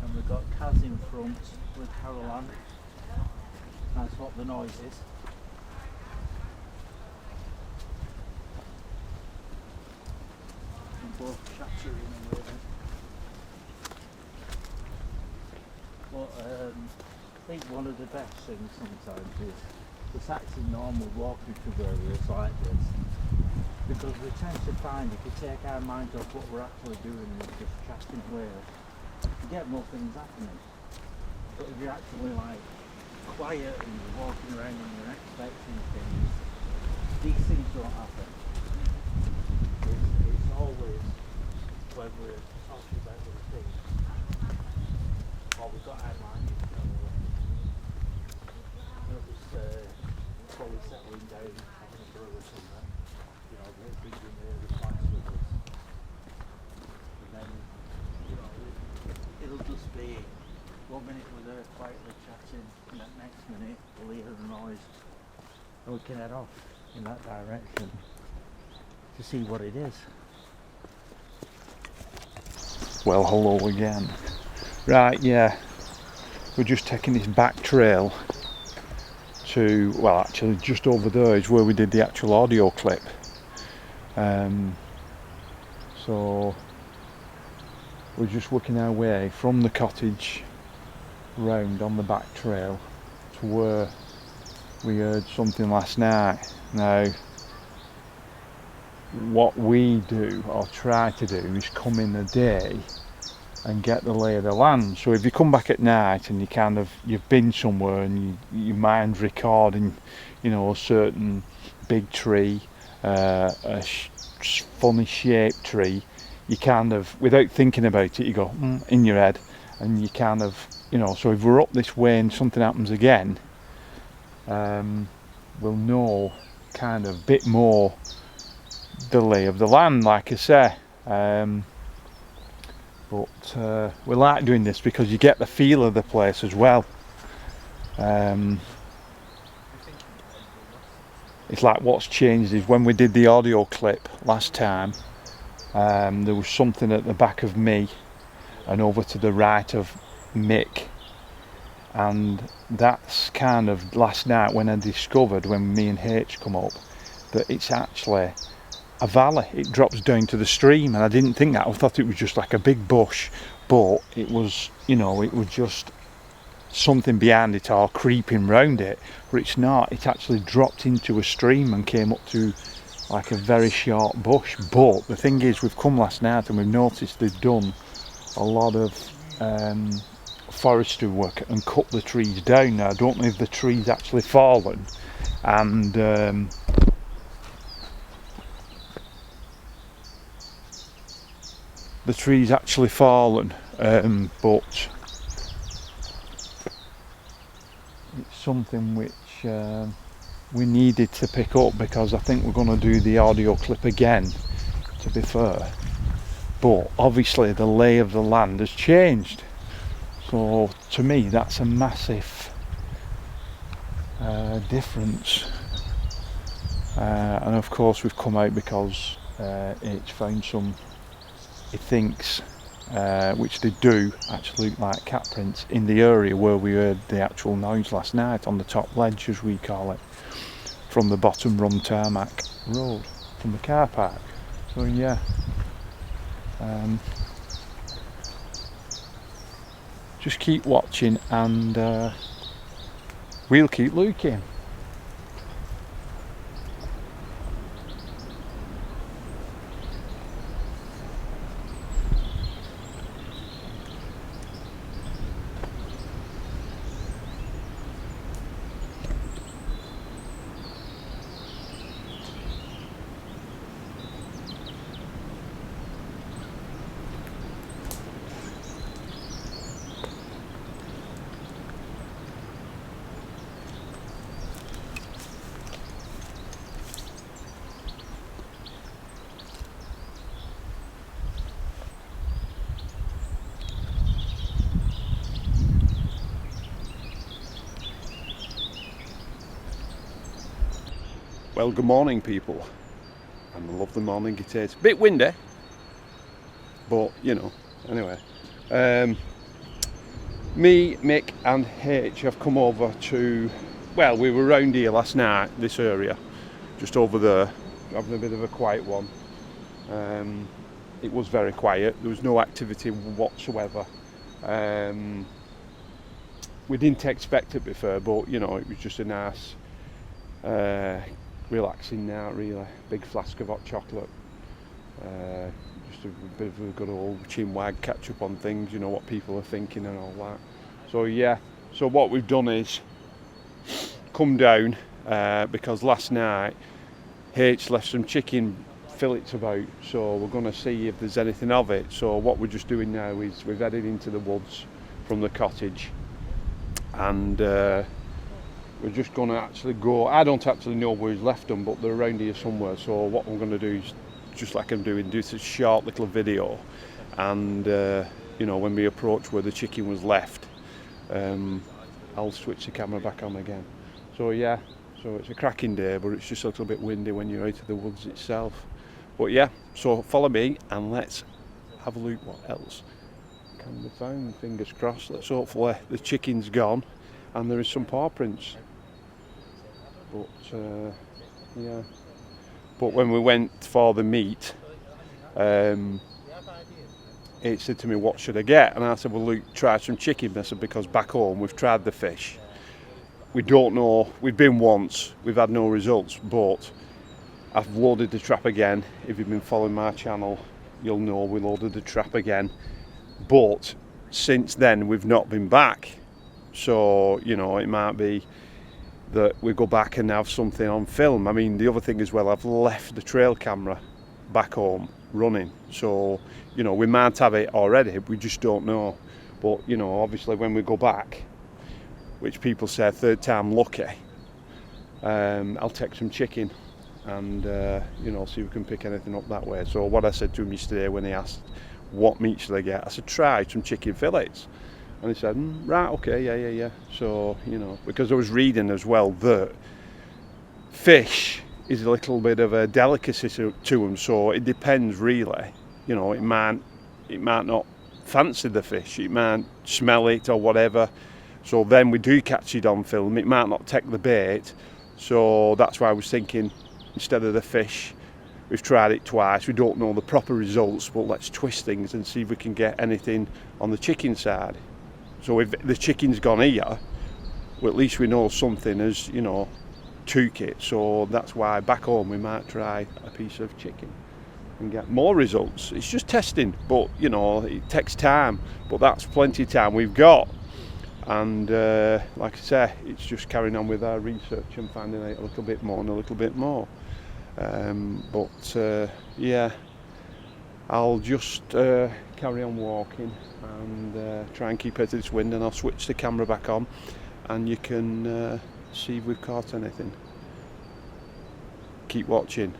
And we've got Kaz in front with Caroline. That's what the noise is. Both chattering and waving. But I think one of the best things sometimes is it's actually normal walking through areas like this, because we tend to find if we take our mind off what we're actually doing and just chatting away, you get more things happening. But if you're actually like quiet and you're walking around and you're expecting things, these things don't happen. It's always when we're talking about other things, or we've got our mind in probably settling down, having a brew or something, you know, they're bringing their relax with us. And then, you know, it'll just be 1 minute we're there quietly chatting, and then next minute we'll hear the noise, and we can head off in that direction to see what it is. Well, hello again. Right, yeah, we're just taking this back trail to, well, actually just over there is where we did the actual audio clip. So we're just working our way from the cottage round on the back trail to where we heard something last night. Now, what we do or try to do is come in the day and get the lay of the land. So if you come back at night and you've been somewhere and you mind recording, you know, a certain big tree, a funny shaped tree, you without thinking about it, you go in your head, and you you know, so if we're up this way and something happens again, we'll know kind of a bit more the lay of the land, like I say. But we like doing this because you get the feel of the place as well. It's like what's changed is when we did the audio clip last time, there was something at the back of me and over to the right of Mick, and that's kind of last night when I discovered, when me and H come up, that it's actually a valley. It drops down to the stream, and I didn't think that. I thought it was just like a big bush, but it was, you know, it was just something behind it or creeping round it. But it's not. It actually dropped into a stream and came up to like a very short bush. But the thing is, we've come last night and we've noticed they've done a lot of forestry work and cut the trees down. Now I don't know if the trees actually fallen, and the trees actually fallen, but it's something which we needed to pick up, because I think we're going to do the audio clip again, to be fair. But obviously the lay of the land has changed, so to me that's a massive difference. And of course we've come out because it's found some, he thinks, which they do actually look like cat prints in the area where we heard the actual noise last night, on the top ledge as we call it, from the bottom run tarmac road, from the car park. So yeah, just keep watching and we'll keep looking. Well, good morning people, and I love the morning it is. Bit windy, but you know, anyway. Me, Mick and H have come over to, well, we were round here last night, this area, just over there, having a bit of a quiet one. It was very quiet, there was no activity whatsoever. We didn't expect it before, but you know, it was just a nice relaxing night really. Big flask of hot chocolate, just a bit of a good old chinwag, catch up on things, you know, what people are thinking and all that. So yeah, so what we've done is come down because last night H left some chicken fillets about, so we're going to see if there's anything of it. So what we're just doing now is we've headed into the woods from the cottage, and we're just going to actually go. I don't actually know where he's left them, but they're around here somewhere. So what we're going to do is, just like I'm doing, do this short little video, and you know, when we approach where the chicken was left, I'll switch the camera back on again. So yeah, so it's a cracking day, but it's just a little bit windy when you're out of the woods itself. But yeah, so follow me and let's have a look what else can be found. Fingers crossed. Let's hopefully the chicken's gone and there is some paw prints. But yeah, but when we went for the meat, it said to me, what should I get? And I said, well, Luke, try some chicken. I said, because back home we've tried the fish, we don't know, we've been once, we've had no results, but I've loaded the trap again. If you've been following my channel, you'll know we loaded the trap again, but since then we've not been back. So you know, it might be that we go back and have something on film. I mean, the other thing as well, I've left the trail camera back home running, so you know, we might have it already, we just don't know. But you know, obviously when we go back, which people say third time lucky, I'll take some chicken and you know, see if we can pick anything up that way. So what I said to him yesterday when he asked what meat should I get, I said try some chicken fillets. And he said, right, okay, yeah. So, you know, because I was reading as well that fish is a little bit of a delicacy to them, so it depends really. You know, it might not fancy the fish, it might smell it or whatever. So then we do catch it on film, it might not take the bait. So that's why I was thinking, instead of the fish, We've tried it twice. We don't know the proper results, but let's twist things and see if we can get anything on the chicken side. So if the chicken's gone here, well, at least we know something has, you know, took it. So that's why back home we might try a piece of chicken and get more results. It's just testing, but you know, it takes time, but that's plenty of time we've got. And like I say, it's just carrying on with our research and finding out a little bit more and a little bit more. Yeah, I'll just carry on walking and try and keep out of this wind, and I'll switch the camera back on and you can see if we've caught anything. Keep watching.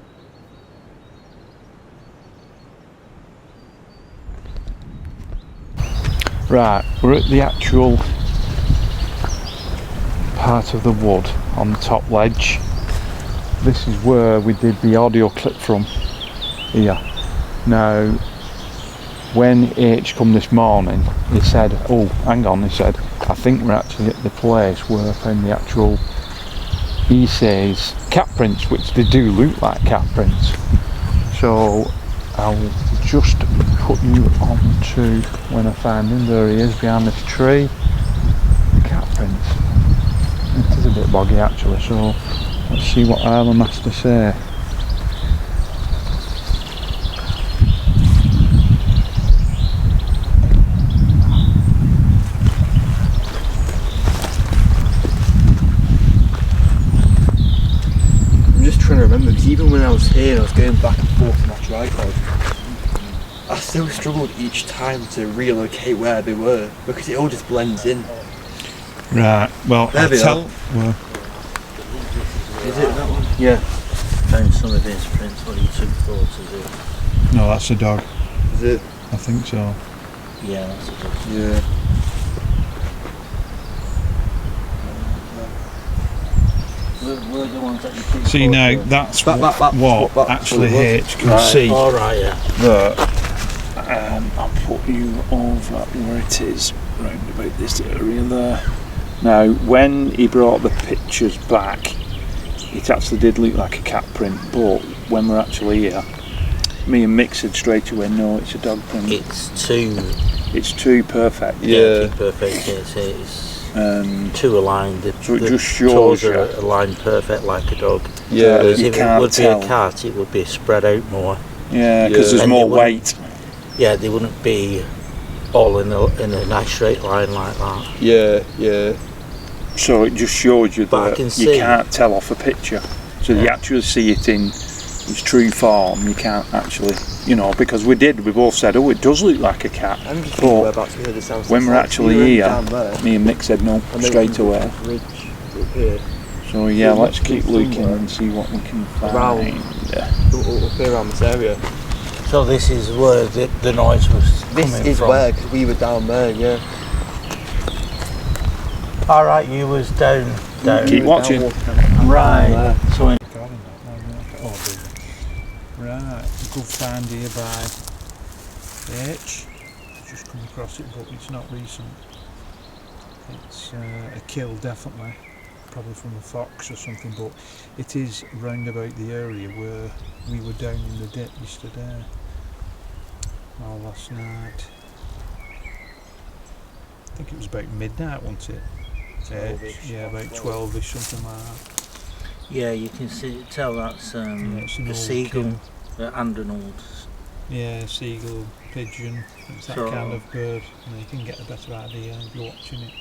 Right, we're at the actual part of the wood on the top ledge. This is where we did the audio clip from here. Now, when H come this morning, he said, oh, hang on, he said, I think we're actually at the place where I found the actual, he says, cat prints, which they do look like cat prints. So I'll just put you on to when I find him. There he is behind this tree. Cat prints. It is a bit boggy actually, so let's see what Ireland has to say. I'm just trying to remember, because even when I was here and I was going back and forth on my tripod, I still struggled each time to relocate where they were, because it all just blends in. Right, well, There they are. Well, Is it that one? Yeah. Found some of his prints when he took photos of. no, that's a dog. Is it? I think so. Yeah, that's a good. Yeah. We're the ones that you took See now, photos of. that's That- what that's actually what it was. H can see. Alright, yeah. That I'll put you over where it is, round about this area there. Now, when he brought the pictures back, it actually did look like a cat print, but when we're actually here, me and Mick said straight away, no, it's a dog print. It's too perfect. too perfect. It's too aligned. So it The just shows toes you. are aligned perfect like a dog. Yeah, Whereas you if can't it would tell. be a cat, it would be spread out more. Yeah, because there's And more it wouldn't- weight. Yeah, they wouldn't be all in a nice straight line like that. Yeah. So it just shows you But I that can you see- can't tell off a picture. So you actually see it in its true form. You can't actually, you know, because we both said, oh, it does look like a cat. I'm just But thinking whereabouts we heard the sounds. when we're actually here, down there, me and Mick said no, and then straight away. Ridge up here. So yeah, So let's it must be keep looking somewhere and see what we can find. around. Up here around this area. So this is where the noise was This coming is from. where, because we were down there, yeah. Alright, you was down. Keep watching. Right. So in Right, good find here by H. Just come across it, but it's not recent. It's a kill, definitely. Probably from a fox or something, but it is round about the area where we were down in the dip yesterday. Or last night. I think it was about midnight, wasn't it? Yeah, about 12ish, something like that. yeah, you can tell that's it's an a old seagull and an old. Yeah, seagull, pigeon, it's that So- kind of bird. You can get a better idea if you're watching it.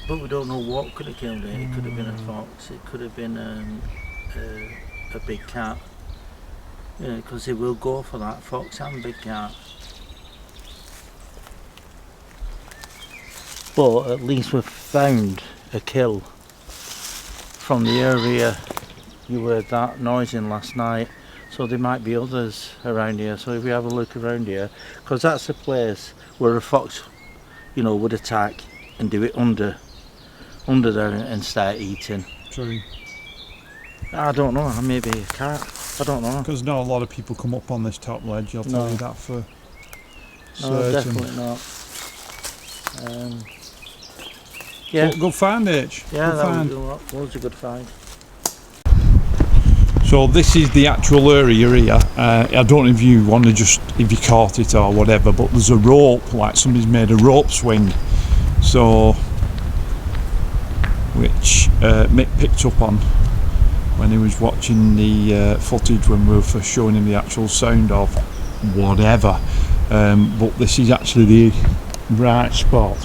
But we don't know what could have killed it. It could have been a fox. It could have been a big cat. Yeah, because they will go for that, fox and big cat. But at least we've found a kill from the area you heard that noise in last night. So there might be others around here. So if we have a look around here, because that's the place where a fox, you know, would attack and do it under there and start eating. True. I don't know, maybe a cat. I don't know. Because not a lot of people come up on this top ledge, I'll No. tell you that for No, certain. definitely not. Yeah, Good find, H. yeah, Good that find. was a good find. So this is the actual area here. I don't know if you want to if you caught it or whatever, but there's a rope, like somebody's made a rope swing. So, which Mick picked up on when he was watching the footage when we were first showing him the actual sound of whatever. But this is actually the right spot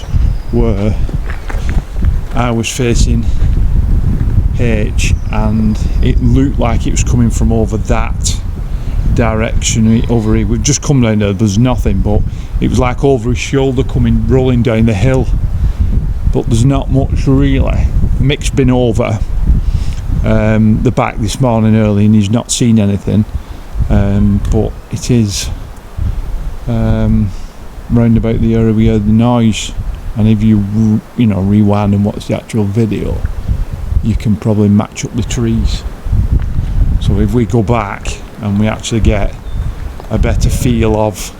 where I was facing H, and it looked like it was coming from over that direction over here. We've just come down there, there's nothing, but it was like over his shoulder coming rolling down the hill, but there's not much really. Mick's been over the back this morning early and he's not seen anything, but it is round about the area we heard the noise, and if you rewind and watch the actual video, you can probably match up the trees. So if we go back and we actually get a better feel of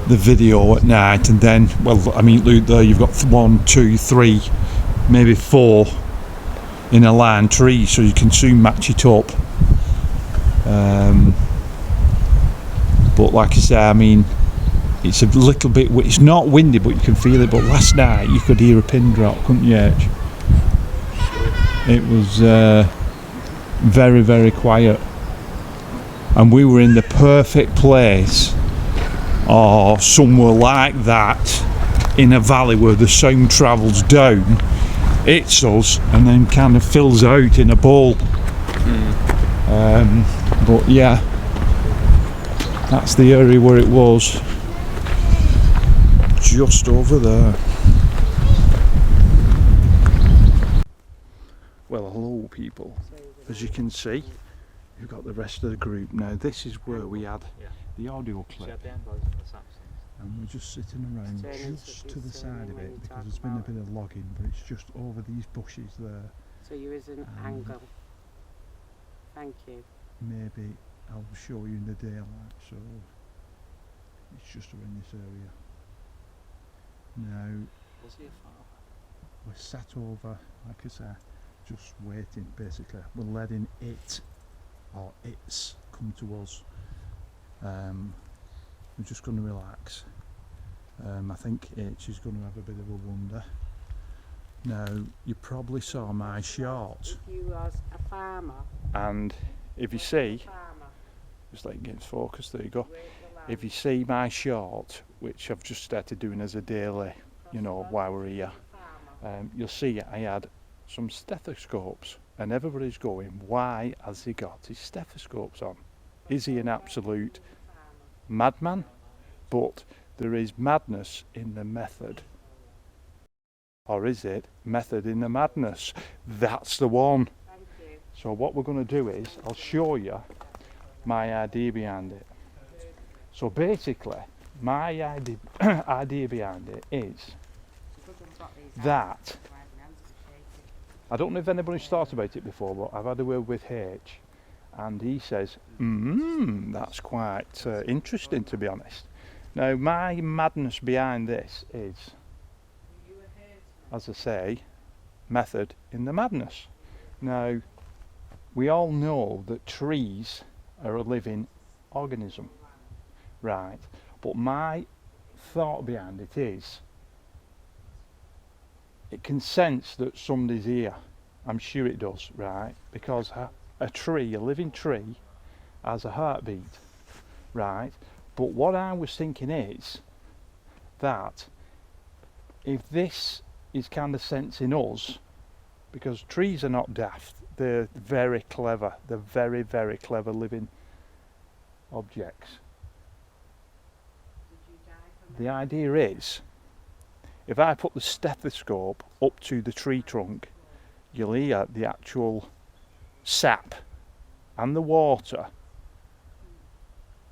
the video at night, and then, well, I mean, look there, you've got 1, 2, 3, maybe 4 in a line trees, so you can soon match it up. But like I say, I mean, it's a little bit, it's not windy, but you can feel it. But last night you could hear a pin drop, couldn't you, H? It was very, very quiet, and we were in the perfect place, or somewhere like that, in a valley where the sound travels down, hits us, and then kind of fills out in a bowl. But yeah, that's the area where it was, just over there. Well, hello people. As you can see, you've got the rest of the group now. This is where we had the audio clip, and we're just sitting around just to the side of it because there's been a bit of logging, but it's just over these bushes there. So you is an angle. Thank you. Maybe I'll show you in the daylight, so it's just around this area. Now, we're sat over, like I say, just waiting basically. We're letting it, or it's, come to us. We're just going to relax. I think H is going to have a bit of a wonder. Now, you probably saw my short. If you was a farmer. And if you see, just like getting focused, there you go. If you see my short, which I've just started doing as a daily, while we're here, you'll see I had some stethoscopes, and everybody's going, why has he got his stethoscopes on? Is he an absolute madman? But there is madness in the method. Or is it method in the madness? That's the one. So what we're going to do is, I'll show you my idea behind it. So basically, my idea behind it is that, I don't know if anybody's thought about it before, but I've had a word with H, and he says, that's quite interesting, to be honest. Now, my madness behind this is, as I say, method in the madness. Now, we all know that trees are a living organism, right? But my thought behind it is, it can sense that somebody's here. I'm sure it does, right? Because a tree, a living tree, has a heartbeat, right? But what I was thinking is that if this is kind of sensing us, because trees are not daft, they're very clever, they're very, very clever living objects. The idea is, if I put the stethoscope up to the tree trunk, you'll hear the actual sap and the water,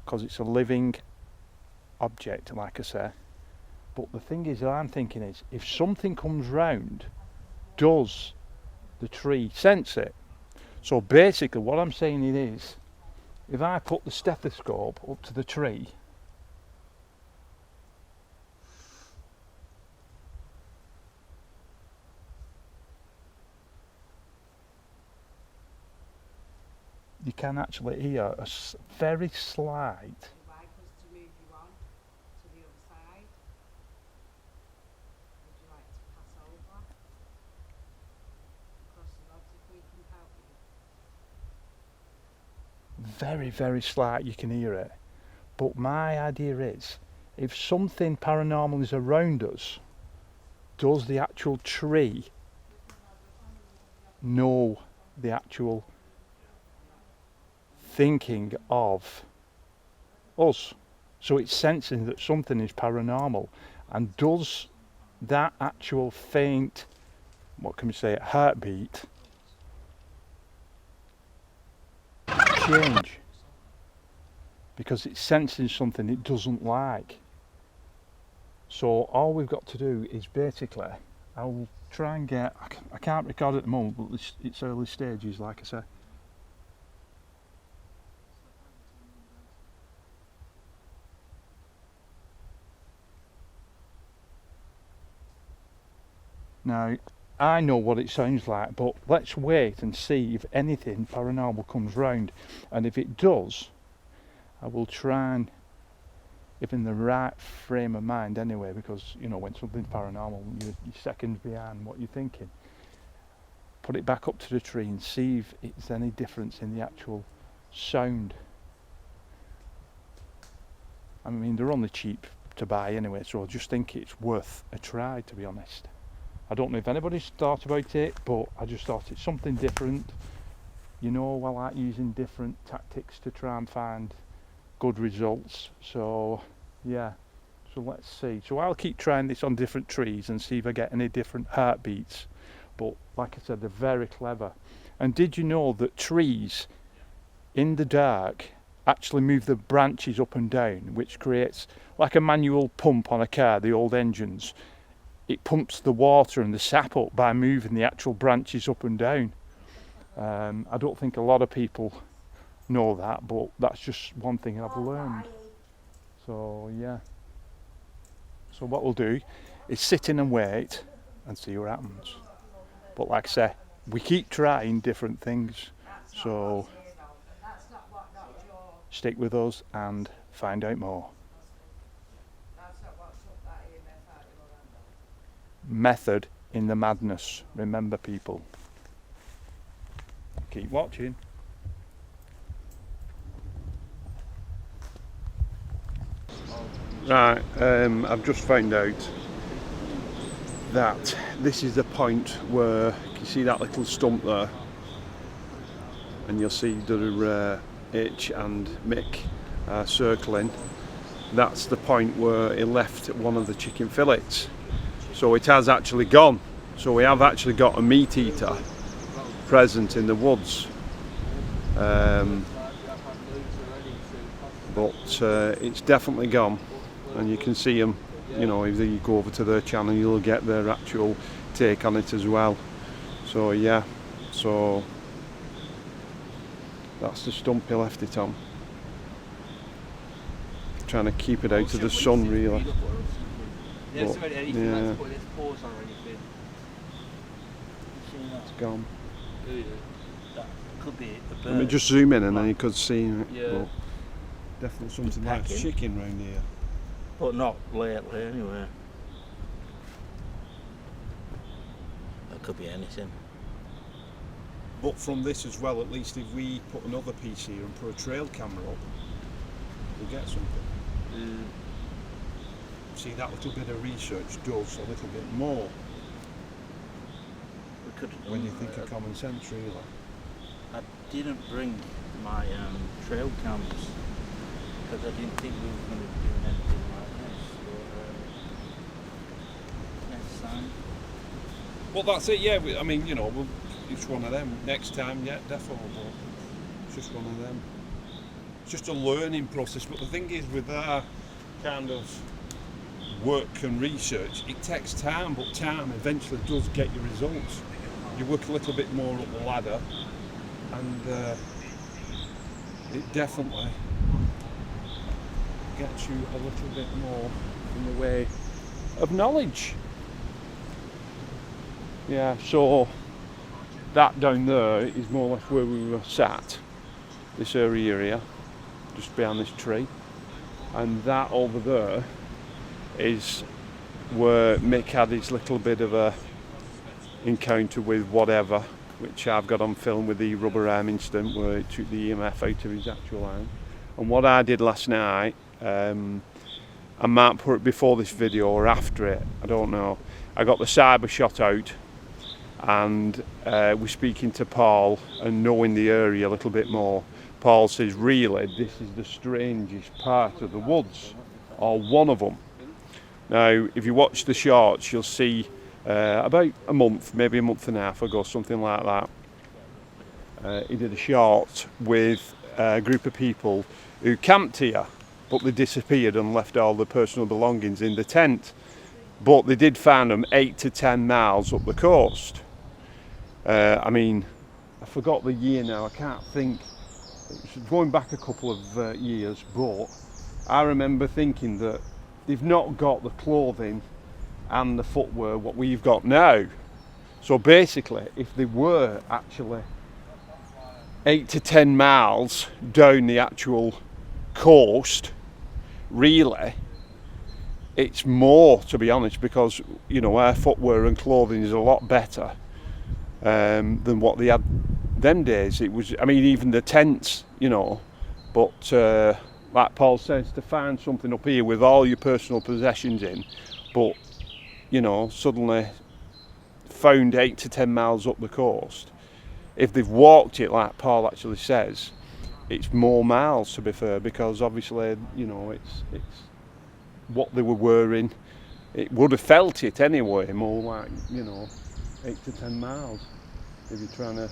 because it's a living object, like I say. But the thing is that I'm thinking is, if something comes round, does the tree sense it? So basically what I'm saying it is, if I put the stethoscope up to the tree, can actually hear a very slight. Would you like us to move you on to the other side? Would you like to pass over? Across the rods if we can help you? Very, very slight, you can hear it. But my idea is, if something paranormal is around us, does the actual tree know the actual thinking of us? So it's sensing that something is paranormal, and does that actual faint, what can we say, heartbeat change? Because it's sensing something it doesn't like. So all we've got to do is basically, I'll try and get, I can't record at the moment, but it's early stages, like I say. Now, I know what it sounds like, but let's wait and see if anything paranormal comes round. And if it does, I will try and, if in the right frame of mind anyway, because, you know, when something's paranormal, you're seconds behind what you're thinking. Put it back up to the tree and see if it's any difference in the actual sound. I mean, they're only cheap to buy anyway, so I just think it's worth a try, to be honest. I don't know if anybody's thought about it, but I just thought it's something different. You know, I like using different tactics to try and find good results. So yeah, so let's see. So I'll keep trying this on different trees and see if I get any different heartbeats. But like I said, they're very clever. And did you know that trees in the dark actually move the branches up and down, which creates like a manual pump on a car, the old engines. It pumps the water and the sap up by moving the actual branches up and down. I don't think a lot of people know that, but that's just one thing I've learned. So yeah. So what we'll do is sit in and wait and see what happens. But like I say, we keep trying different things. So stick with us and find out more. Method in the madness. Remember, people. Keep watching. Right, I've just found out that this is the point where you see that little stump there, and you'll see the H and Mick circling. That's the point where he left one of the chicken fillets. So it has actually gone. So we have actually got a meat eater present in the woods. But it's definitely gone. And you can see them, you know, if you go over to their channel, you'll get their actual take on it as well. So yeah, so that's the stump he left it on. Trying to keep it out of the sun, really. But, yeah, it's gone. That could be a bird. Let me just zoom in and then you could see it. Yeah. But definitely something like Pecking. chicken round here. But not lately, anyway. That could be anything. But from this as well, at least if we put another piece here and put a trail camera up, we'll get something. See, that little bit of research does a little bit more We could when you think of common sense, really. I didn't bring my trail cams because I didn't think we were going to be doing anything like this. So, next time. Well, that's it, yeah. I mean, you know, it's one of them. Next time, yeah, definitely. But it's just one of them. It's just a learning process. But the thing is, with our kind of work and research, it takes time, but time eventually does get you results. You work a little bit more up the ladder, and it definitely gets you a little bit more in the way of knowledge. Yeah, so that down there is more or less where we were sat, this area here, just behind this tree, and that over there is where Mick had his little bit of a encounter with whatever, which I've got on film with the rubber arm incident where it took the EMF out of his actual arm. And what I did last night, I might put it before this video or after it, I don't know. I got the cyber shot out, and we're speaking to Paul and knowing the area a little bit more. Paul says really this is the strangest part of the woods, or one of them. Now if you watch the shorts you'll see about a month, maybe a month and a half ago, something like that, he did a short with a group of people who camped here, but they disappeared and left all the personal belongings in the tent. But they did find them 8 to 10 miles up the coast. I mean, I forgot the year now, I can't think. It's going back a couple of years, but I remember thinking that they've not got the clothing and the footwear what we've got now. So basically, if they were actually 8 to 10 miles down the actual coast, really, it's more, to be honest, because you know our footwear and clothing is a lot better than what they had them days. It was, I mean, even the tents, you know, but like Paul says, to find something up here with all your personal possessions in, but you know, suddenly found 8 to 10 miles up the coast. If they've walked it, like Paul actually says, it's more miles, to be fair, because obviously, you know, it's what they were wearing. It would have felt it anyway, more like, you know, 8 to 10 miles, if you're trying to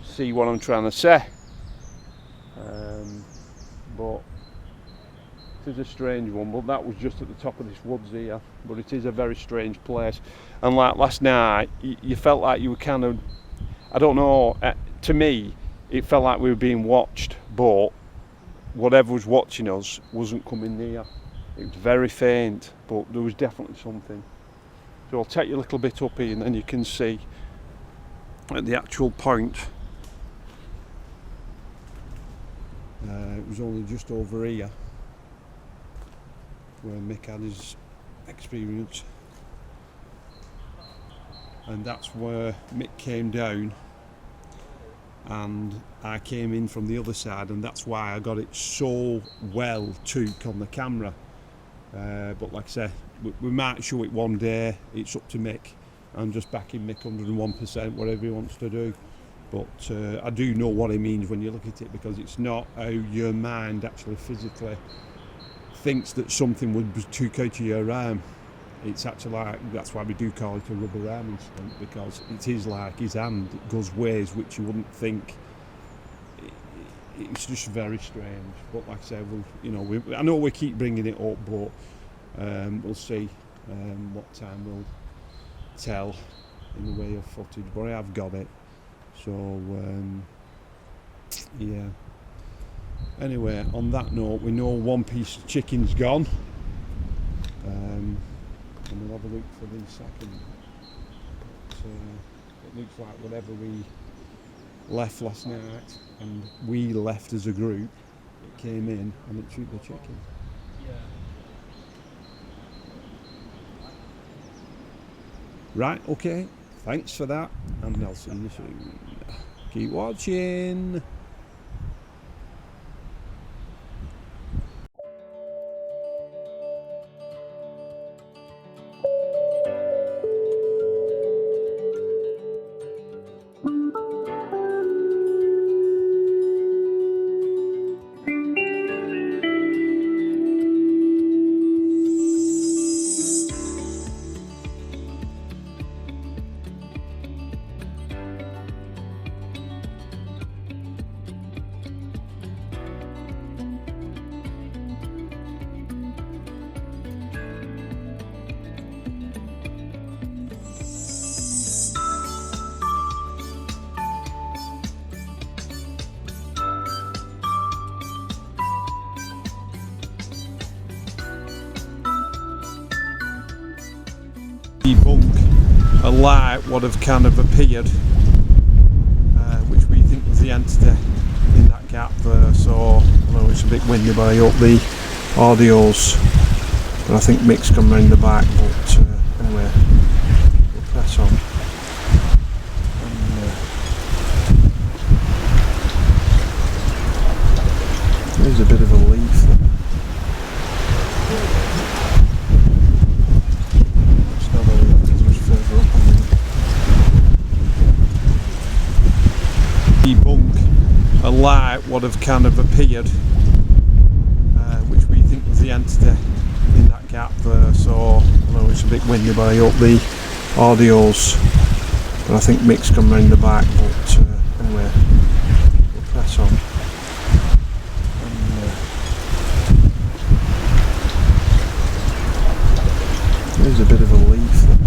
see what I'm trying to say. But it is a strange one, but that was just at the top of this woods here. But it is a very strange place. And like last night, you felt like you were kind of, I don't know, to me, it felt like we were being watched, but whatever was watching us wasn't coming near. It was very faint, but there was definitely something. So I'll take you a little bit up here and then you can see at the actual point. It was only just over here where Mick had his experience, and that's where Mick came down and I came in from the other side, and that's why I got it so well took on the camera. But like I say, we might show it one day, it's up to Mick. I'm just backing Mick 101%, whatever he wants to do. But I do know what he means when you look at it, because it's not how your mind actually physically thinks that something would be took out of your arm. It's actually like, that's why we do call it a rubber arm incident, because it is like his hand, it goes ways which you wouldn't think. It's just very strange. But like I said, we'll, you know, I know we keep bringing it up, but we'll see what time we'll tell in the way of footage. But I have got it. So yeah. Anyway, on that note, we know one piece of chicken's gone, and we'll have a look for the second. But, it looks like whatever we left last night, and we left as a group, it came in and it took the chicken. Right, okay, thanks for that, and I'll see you soon. Keep watching. Debunk a light would have kind of appeared, which we think was the entity in that gap there, so I know it's a bit windy, but I hope the audio's. But I think Mick's come round the back, but anyway, we'll press on. And, there's a bit of a leaf there. It's not really as much further up on the debunk a light would have kind of appeared, which we think was the entity in that gap there, so I know it's a bit windy, but I hope the audio's. But I think Mick's come round the back, but anyway, we'll press on. There's a bit of a leaf there.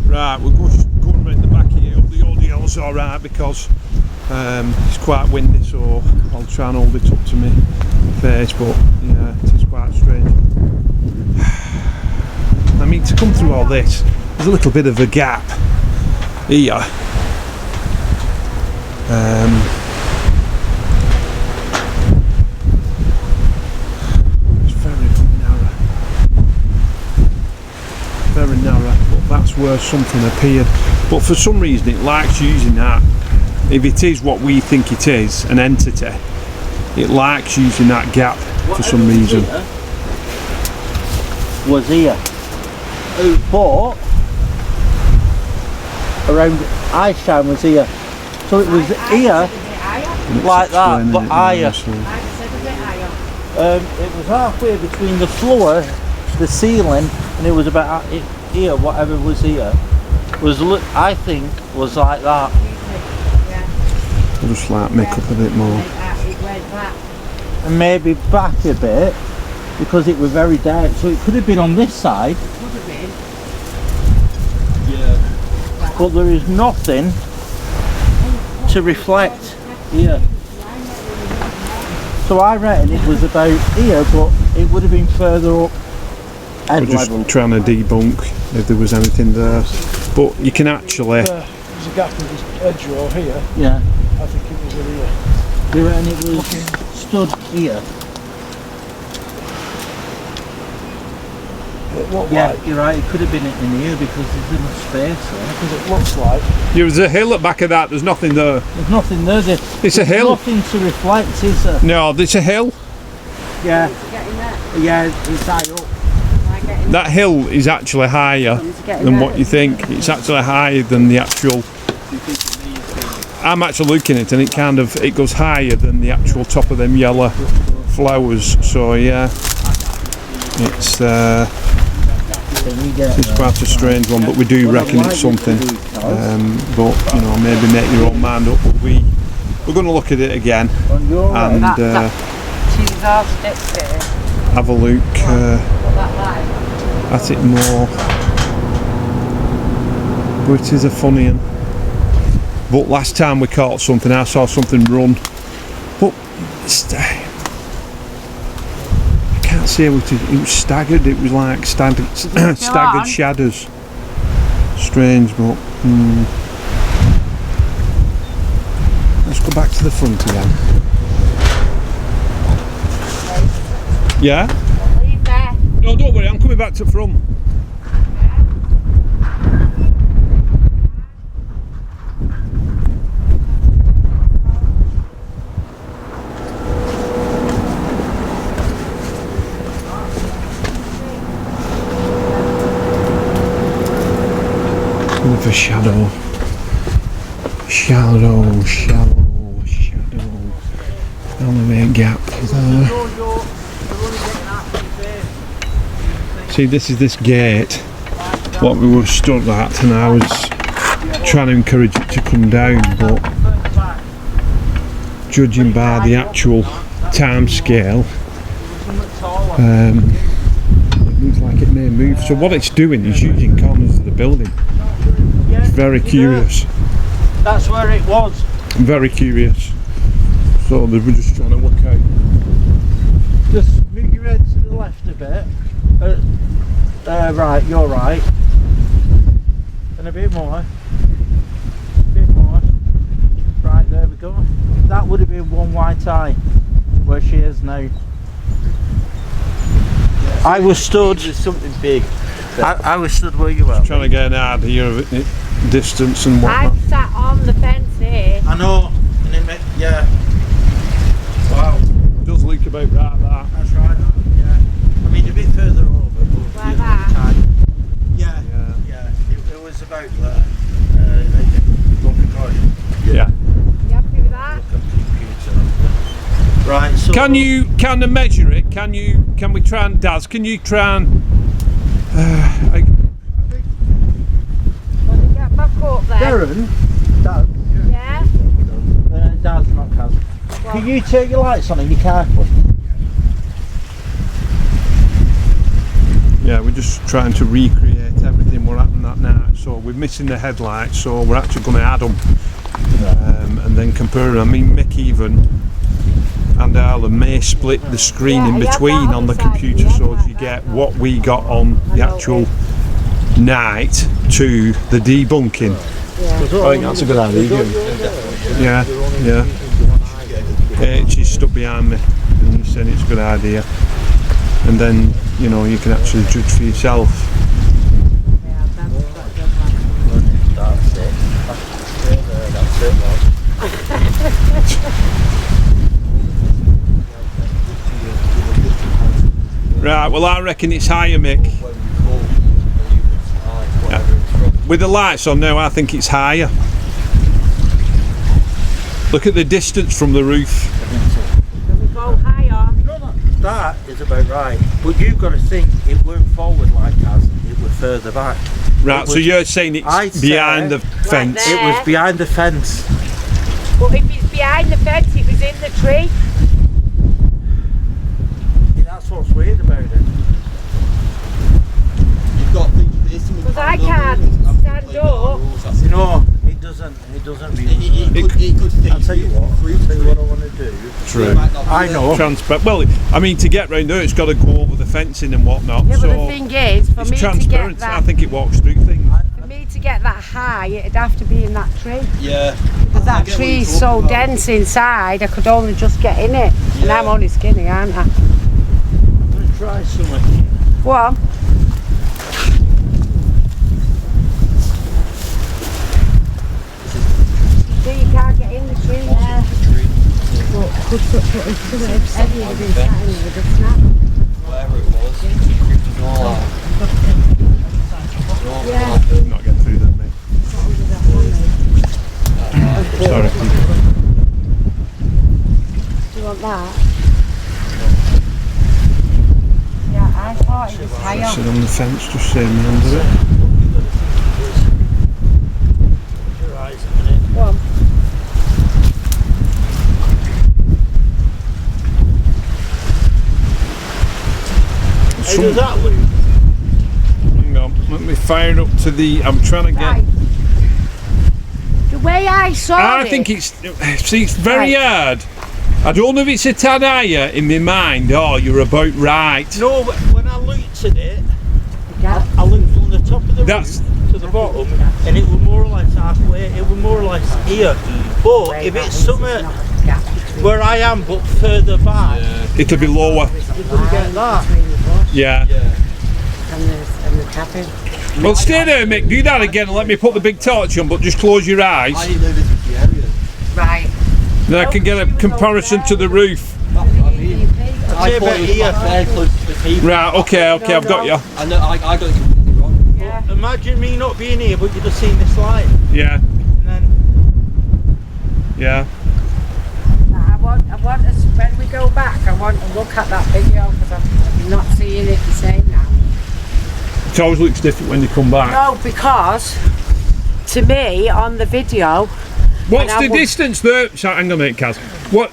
Right, we'll go round the back here. The audio's alright because it's quite windy, so I'll try and hold it up to my face, but yeah, it is quite strange. I mean, to come through all this, there's a little bit of a gap here. Very narrow, but that's where something appeared. But for some reason it likes using that. If it is what we think it is, an entity, it likes using that gap for some reason. Was here. But around ice time was here. So it was here like that, but higher. It was halfway between the floor, the ceiling, and it was about here, whatever was here, was I think was like that. We'll just like make up a bit more. And maybe back a bit, because it was very dark, so it could have been on this side. Could have been. Yeah. But there is nothing to reflect here. So I reckon it was about here, but it would have been further up. We're just trying to debunk if there was anything there, but you can actually. There's a gap in this hedgerow here. Yeah. I think it was in here. You reckon it was stood here? Yeah, you're right. It could have been in here because there's enough space there. Because it looks like. There's a hill at the back of that. There's nothing there. There's nothing there. It's a hill. Nothing to reflect, is there? No, it's a hill. Yeah. Yeah, it's high up. That hill is actually higher than what you think. It's actually higher than the actual. I'm actually looking at it, and it goes higher than the actual top of them yellow flowers. So yeah, it's quite a strange one, but we do reckon it's something. But you know, maybe make your own mind up. But we're going to look at it again and have a look at it more. But it is a funny one. But last time we caught something, I saw something run. But I can't say what it was staggered. It was like staggered shadows. Strange, but let's go back to the front again. Yeah? Leave there. No, don't worry, I'm coming back to the front. Of a shadow. Elevate gap there. See, this is this gate, what we were stood at, and I was trying to encourage it to come down, but judging by the actual time scale, it looks like it may move. So what it's doing is using corners of the building. It's very curious. That's where it was. Very curious. So they were just trying to work out. Just move your head to the left a bit. Right, you're right. And a bit more. A ago. That would have been one White-I, where she is now. I was stood. There's something big. I was stood where you were. Trying to get an idea of it, distance and whatnot. I'm sat on the fence here. I know, and it made, yeah. Wow. It does look about right, that. That's right, yeah. I mean, a bit further over, but Like that? Yeah, Yeah. yeah. It was about there. Yeah. You happy with that? Right, so... Can you kind of measure it? Can we try and, Daz, can you try and... When you get back up there. Darren, Dad, Yeah? Dad's not Kaz. Can you turn your lights on in your car, please? Yeah, we're just trying to recreate everything what happened that night. So we're missing the headlights, so we're actually going to add them and then compare them. I mean, Mick even and Alan may split the screen in between on the computer so as you get what we got on the actual night to the debunking. I think that's a good idea. Yeah, yeah. She's stuck behind me and you said it's a good idea. And then, you know, you can actually judge for yourself. That's it. That's it, Right, well I reckon it's higher, Mick. Yeah. With the lights on now, I think it's higher. Look at the distance from the roof. Can we go higher? That is about right, but you've got to think it weren't forward like us, it was further back. Right, so you're saying it's behind the fence? It was behind the fence. But if it's behind the fence, it was in the tree. Yeah, that's what's weird about it. You've got to think of this. Because I can't stand up. No, it doesn't really. It could think. I'll tell you what I want to do. True. I know. Well, I mean, to get round there, it's got to go over the fencing and whatnot. Yeah, so but the thing is, for it's me to get transparent. that, I think it walks through things. for me to get that high, it'd have to be in that tree. Yeah. Because that tree's so dense inside, I could only just get in it. And Yeah. I'm only skinny, aren't I? I'm going to try something. Go on. So you can't get in the tree there. But could put it if Eddie had been sat in there with a snap. Whatever it was. Yeah. Not get through that, mate. Sorry. Do you want that? Yeah, I thought it was higher. Sit on the fence, just see me under it. Your eyes a minute. Go on. How does that look? Hang on, let me fire it up to the. I'm trying to get. Right. The way I saw it. I think it's. See, it's very hard. I don't know if it's a tad higher in my mind. Oh, you're about right. No, when I looked at it, I looked from the top of the roof to the bottom, and it was more or less halfway. It was more or less here. But if it's somewhere where I am, but further back, It'll be lower. you're going to get that. Yeah. And the cabin. Well, stay there, Mick. Do that again and let me put the big torch on, but just close your eyes. I didn't know this was the area. Right. Then I can get a comparison to the roof. I thought it was fairly close to the people. Right, okay, I've got you. I know, I got it completely wrong. Yeah. Imagine me not being here, but you'd have seen this light. Yeah, And then, yeah. I want us, when we go back, I want to look at that video because I'm not seeing it the same now. It always looks different when you come back. No, because to me on the video. What's the distance there? Sorry, hang on a minute, Kaz.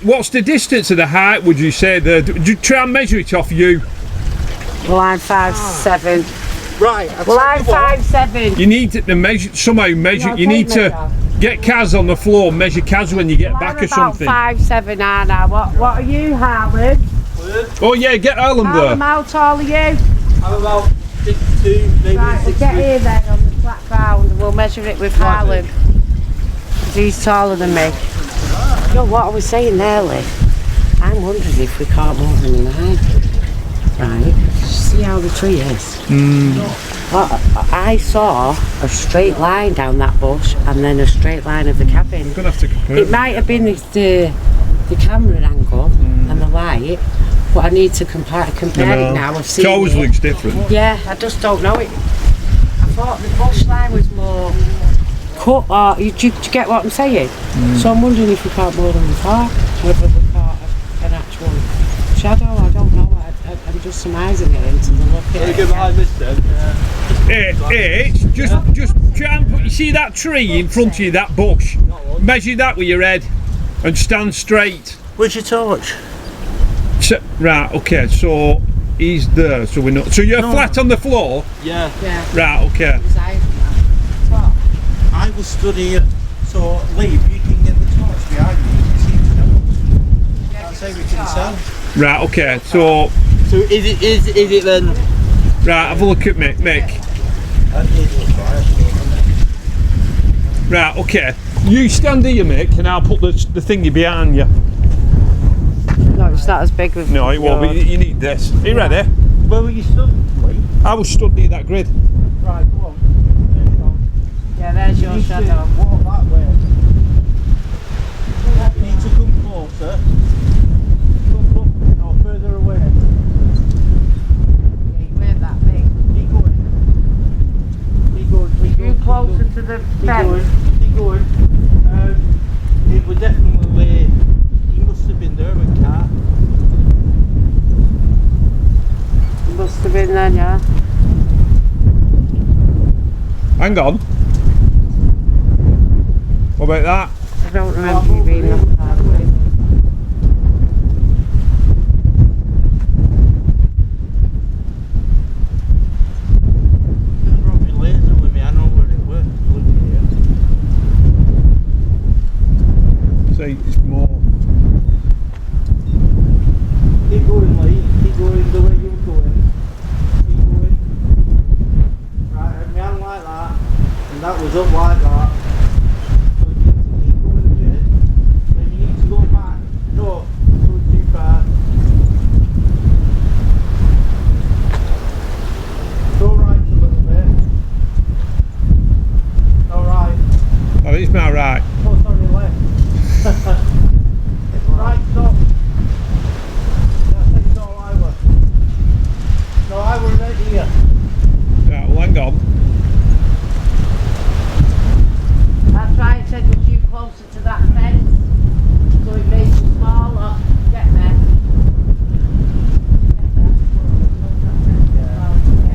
What's the distance of the height, would you say there? Do you try and measure it off you? Well, I'm 5'7". right. Well, I'm 5'7". You need to measure, somehow measure, you need to get Kaz on the floor, measure Kaz when you get back or something. I'm about 5'7", aren't I? What are you, Harlan? Oh yeah, get Harlan Harlan, there. how tall are you? I'm about 6'2", maybe Right, we'll 6'3". get here then on the flat ground and we'll measure it with Harlan. Because he's taller than me. know what I was saying there, Liv? I'm wondering if we can't more than 9. Right? See how the tree is? I saw a straight line down that bush and then a straight line of the cabin. Gonna have to compare. It might have been the camera angle and the light, but I need to compare it now. I've seen It always looks different. Yeah, I just don't know it. I thought the bush line was more cut, or do you get what I'm saying? So I'm wondering if we can't more than 4, whether we caught an actual shadow. I don't know. I'm just surmising it into the look. Can you go behind this then? Just try and put, you see that tree in front of you, that bush? Measure that with your head and stand straight. Where's your torch? So, right, okay, so he's there, so we're not. So you're flat on the floor? Yeah. Right, okay. I will stood here, so Lee, if you can get the torch behind me, you can see the shadows. That's how we can tell. Right, okay, so is it then? right, have a look at Mick. Right, okay. You stand here, Mick, and I'll put the thingy behind you. No, it's not as big with No, it won't be. You need this. Are you ready? Where were you stood, Lee? I was stood near that grid. Right, go on. There you go. Yeah, there's your You need to shadow. walk that way. You need to come closer. No, further away. We're that big. Keep going. You closer to the fence. Keep going. It was definitely, he must have been there with car. Must have been then, yeah. Hang on. What about that? I don't remember you being that far away. Just brought me laser with me, I know where it was. Look here. See, it's more. Keep going, Lee. Keep going the way you're going. Keep going. Right, and my hand like that. And that was up like that. So you need to keep going a bit. Then you need to go back. No, go too far. Go right a little bit. All right. Oh, it's my right. Oh, sorry, left. Right, stop. That's all I was. No, I was right here. Right, well, hang on. That's why I said was you closer to that fence, so it makes it smaller. Get there.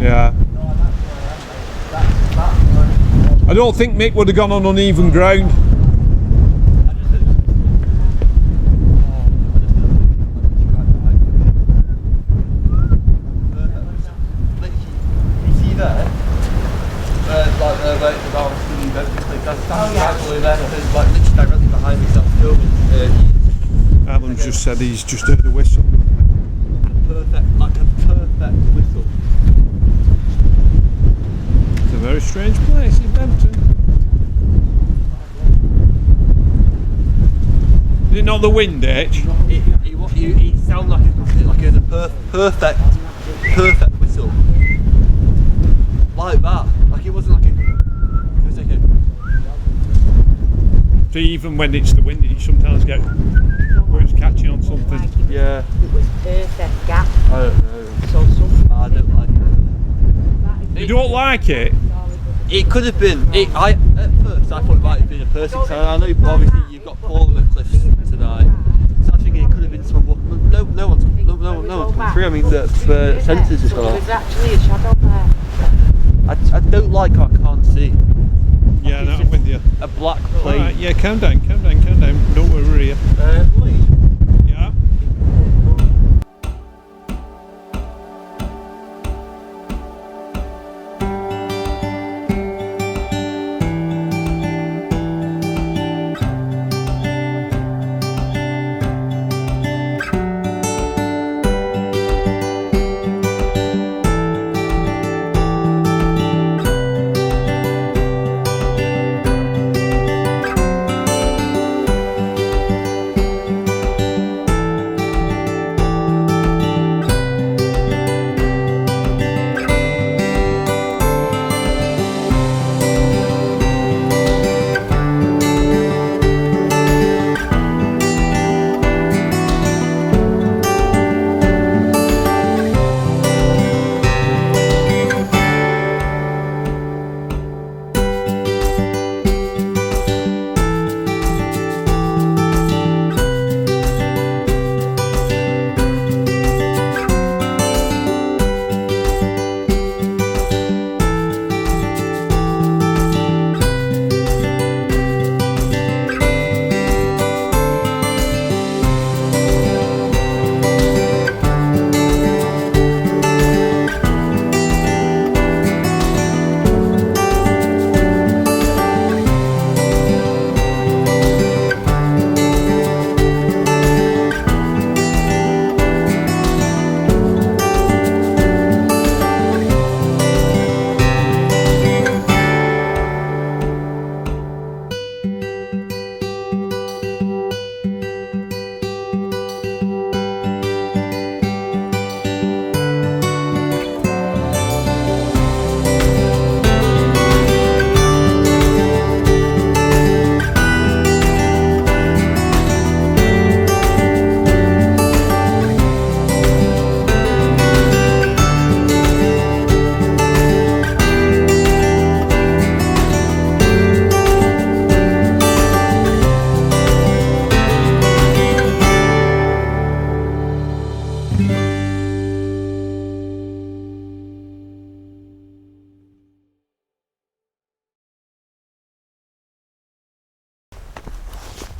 Yeah. No, that's where that's where. I don't think Mick would have gone on uneven ground. Alan's just said he's just heard a whistle. Perfect whistle. It's a very strange place in Benton. Is it not the wind, H? It sounded like it was a perfect whistle. Like that. Like it wasn't like it was like a. So even when it's the wind, you sometimes get where it's catching on something. Yeah. It was perfect gap. I don't know. So some. I don't like it. You don't like it? It could have been. At first, I thought it might have been a person. I know obviously you've got Paul on the cliffs tonight. So I was thinking it could have been someone. No one's come through. I mean, the sensors just gone There off. was actually a shadow there. I don't like how I can't see. Yeah, no, I'm with you. A black plate. Alright, yeah, calm down. Don't worry. Lee. Yeah.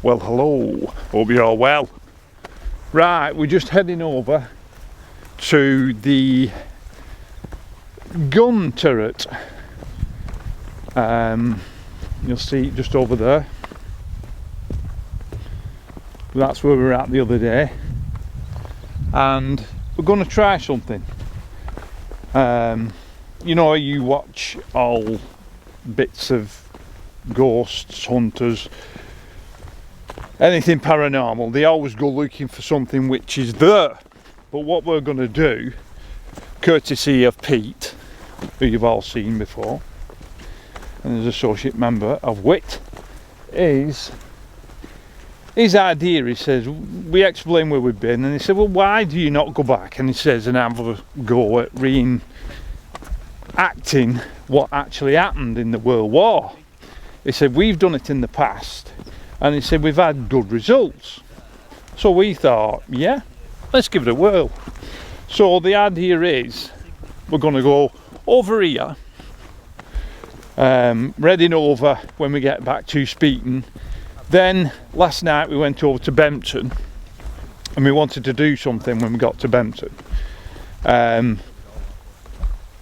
Well, hello, hope you're all well. Right, we're just heading over to the gun turret. You'll see it just over there. That's where we were at the other day, and we're going to try something. You know, you watch all bits of ghosts, hunters, anything paranormal, they always go looking for something which is there. But what we're going to do, courtesy of Pete, who you've all seen before, and is associate member of W.H.I.T, is his idea. He says, we explain where we've been, and he said, well, why do you not go back, and he says, and have a go at reenacting what actually happened in the World War. He said, we've done it in the past, and he said, we've had good results. So we thought, yeah, let's give it a whirl. So the idea is, we're going to go over here, heading over when we get back to Speeton. Then last night we went over to Bempton, and we wanted to do something when we got to Bempton,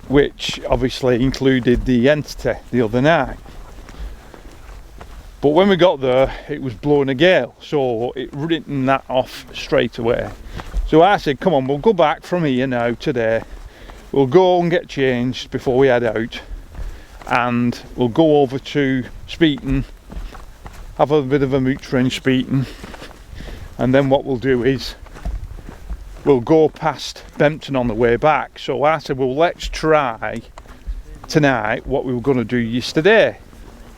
which obviously included the entity the other night. But when we got there, it was blowing a gale, so it written that off straight away. So I said, come on, we'll go back from here now today. We'll go and get changed before we head out, and we'll go over to Speeton, have a bit of a mooch in Speeton, and then what we'll do is we'll go past Bempton on the way back. So I said, well, let's try tonight what we were going to do yesterday,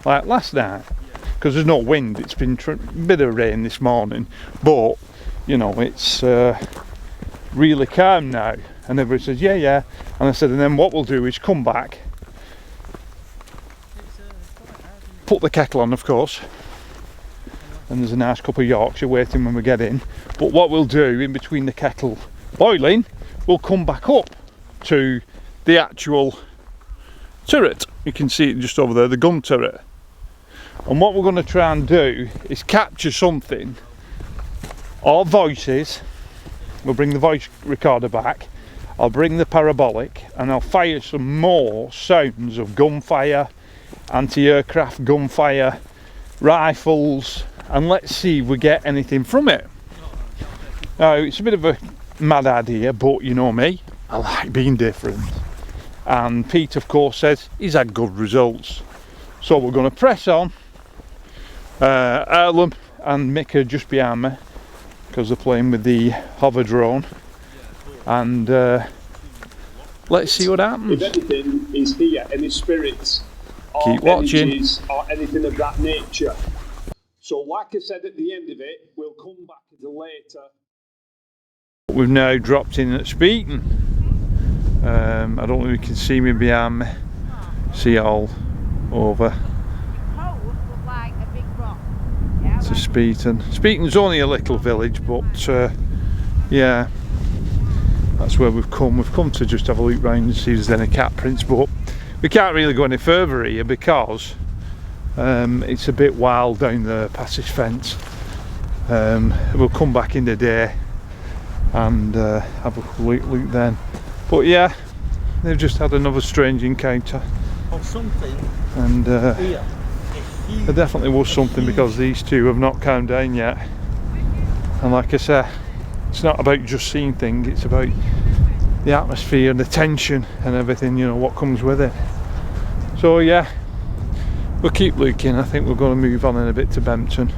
like last night, because there's no wind. It's been a bit of rain this morning, but you know, it's really calm now. And everybody says, yeah, yeah. And I said, and then what we'll do is come back, put the kettle on, of course, and there's a nice cup of Yorkshire waiting when we get in. But what we'll do in between the kettle boiling, we'll come back up to the actual turret. You can see it just over there, the gun turret. And what we're going to try and do is capture something, or voices. We'll bring the voice recorder back, I'll bring the parabolic, and I'll fire some more sounds of gunfire, anti-aircraft gunfire, rifles, and let's see if we get anything from it. Now, it's a bit of a mad idea, but you know me, I like being different. And Pete, of course, says he's had good results. So we're going to press on. Erlem and Mick are just behind me, because they're playing with the hover drone. And let's see what happens. If anything is here, any spirits or keep watching, energies or anything of that nature. So like I said at the end of it, we'll come back a little later. We've now dropped in at Speeton. I don't know if you can see me behind me. See all over to Speeton. Speeton's only a little village, but yeah, that's where we've come. We've come to just have a look round and see if there's any cat prints, but we can't really go any further here because it's a bit wild down there past this fence. We'll come back in the day and have a look then. But yeah, they've just had another strange encounter. Or something. And there definitely was something, because these two have not calmed down yet. And like I say, it's not about just seeing things, it's about the atmosphere and the tension and everything, you know, what comes with it. So yeah, we'll keep looking. I think we're going to move on in a bit to Bempton.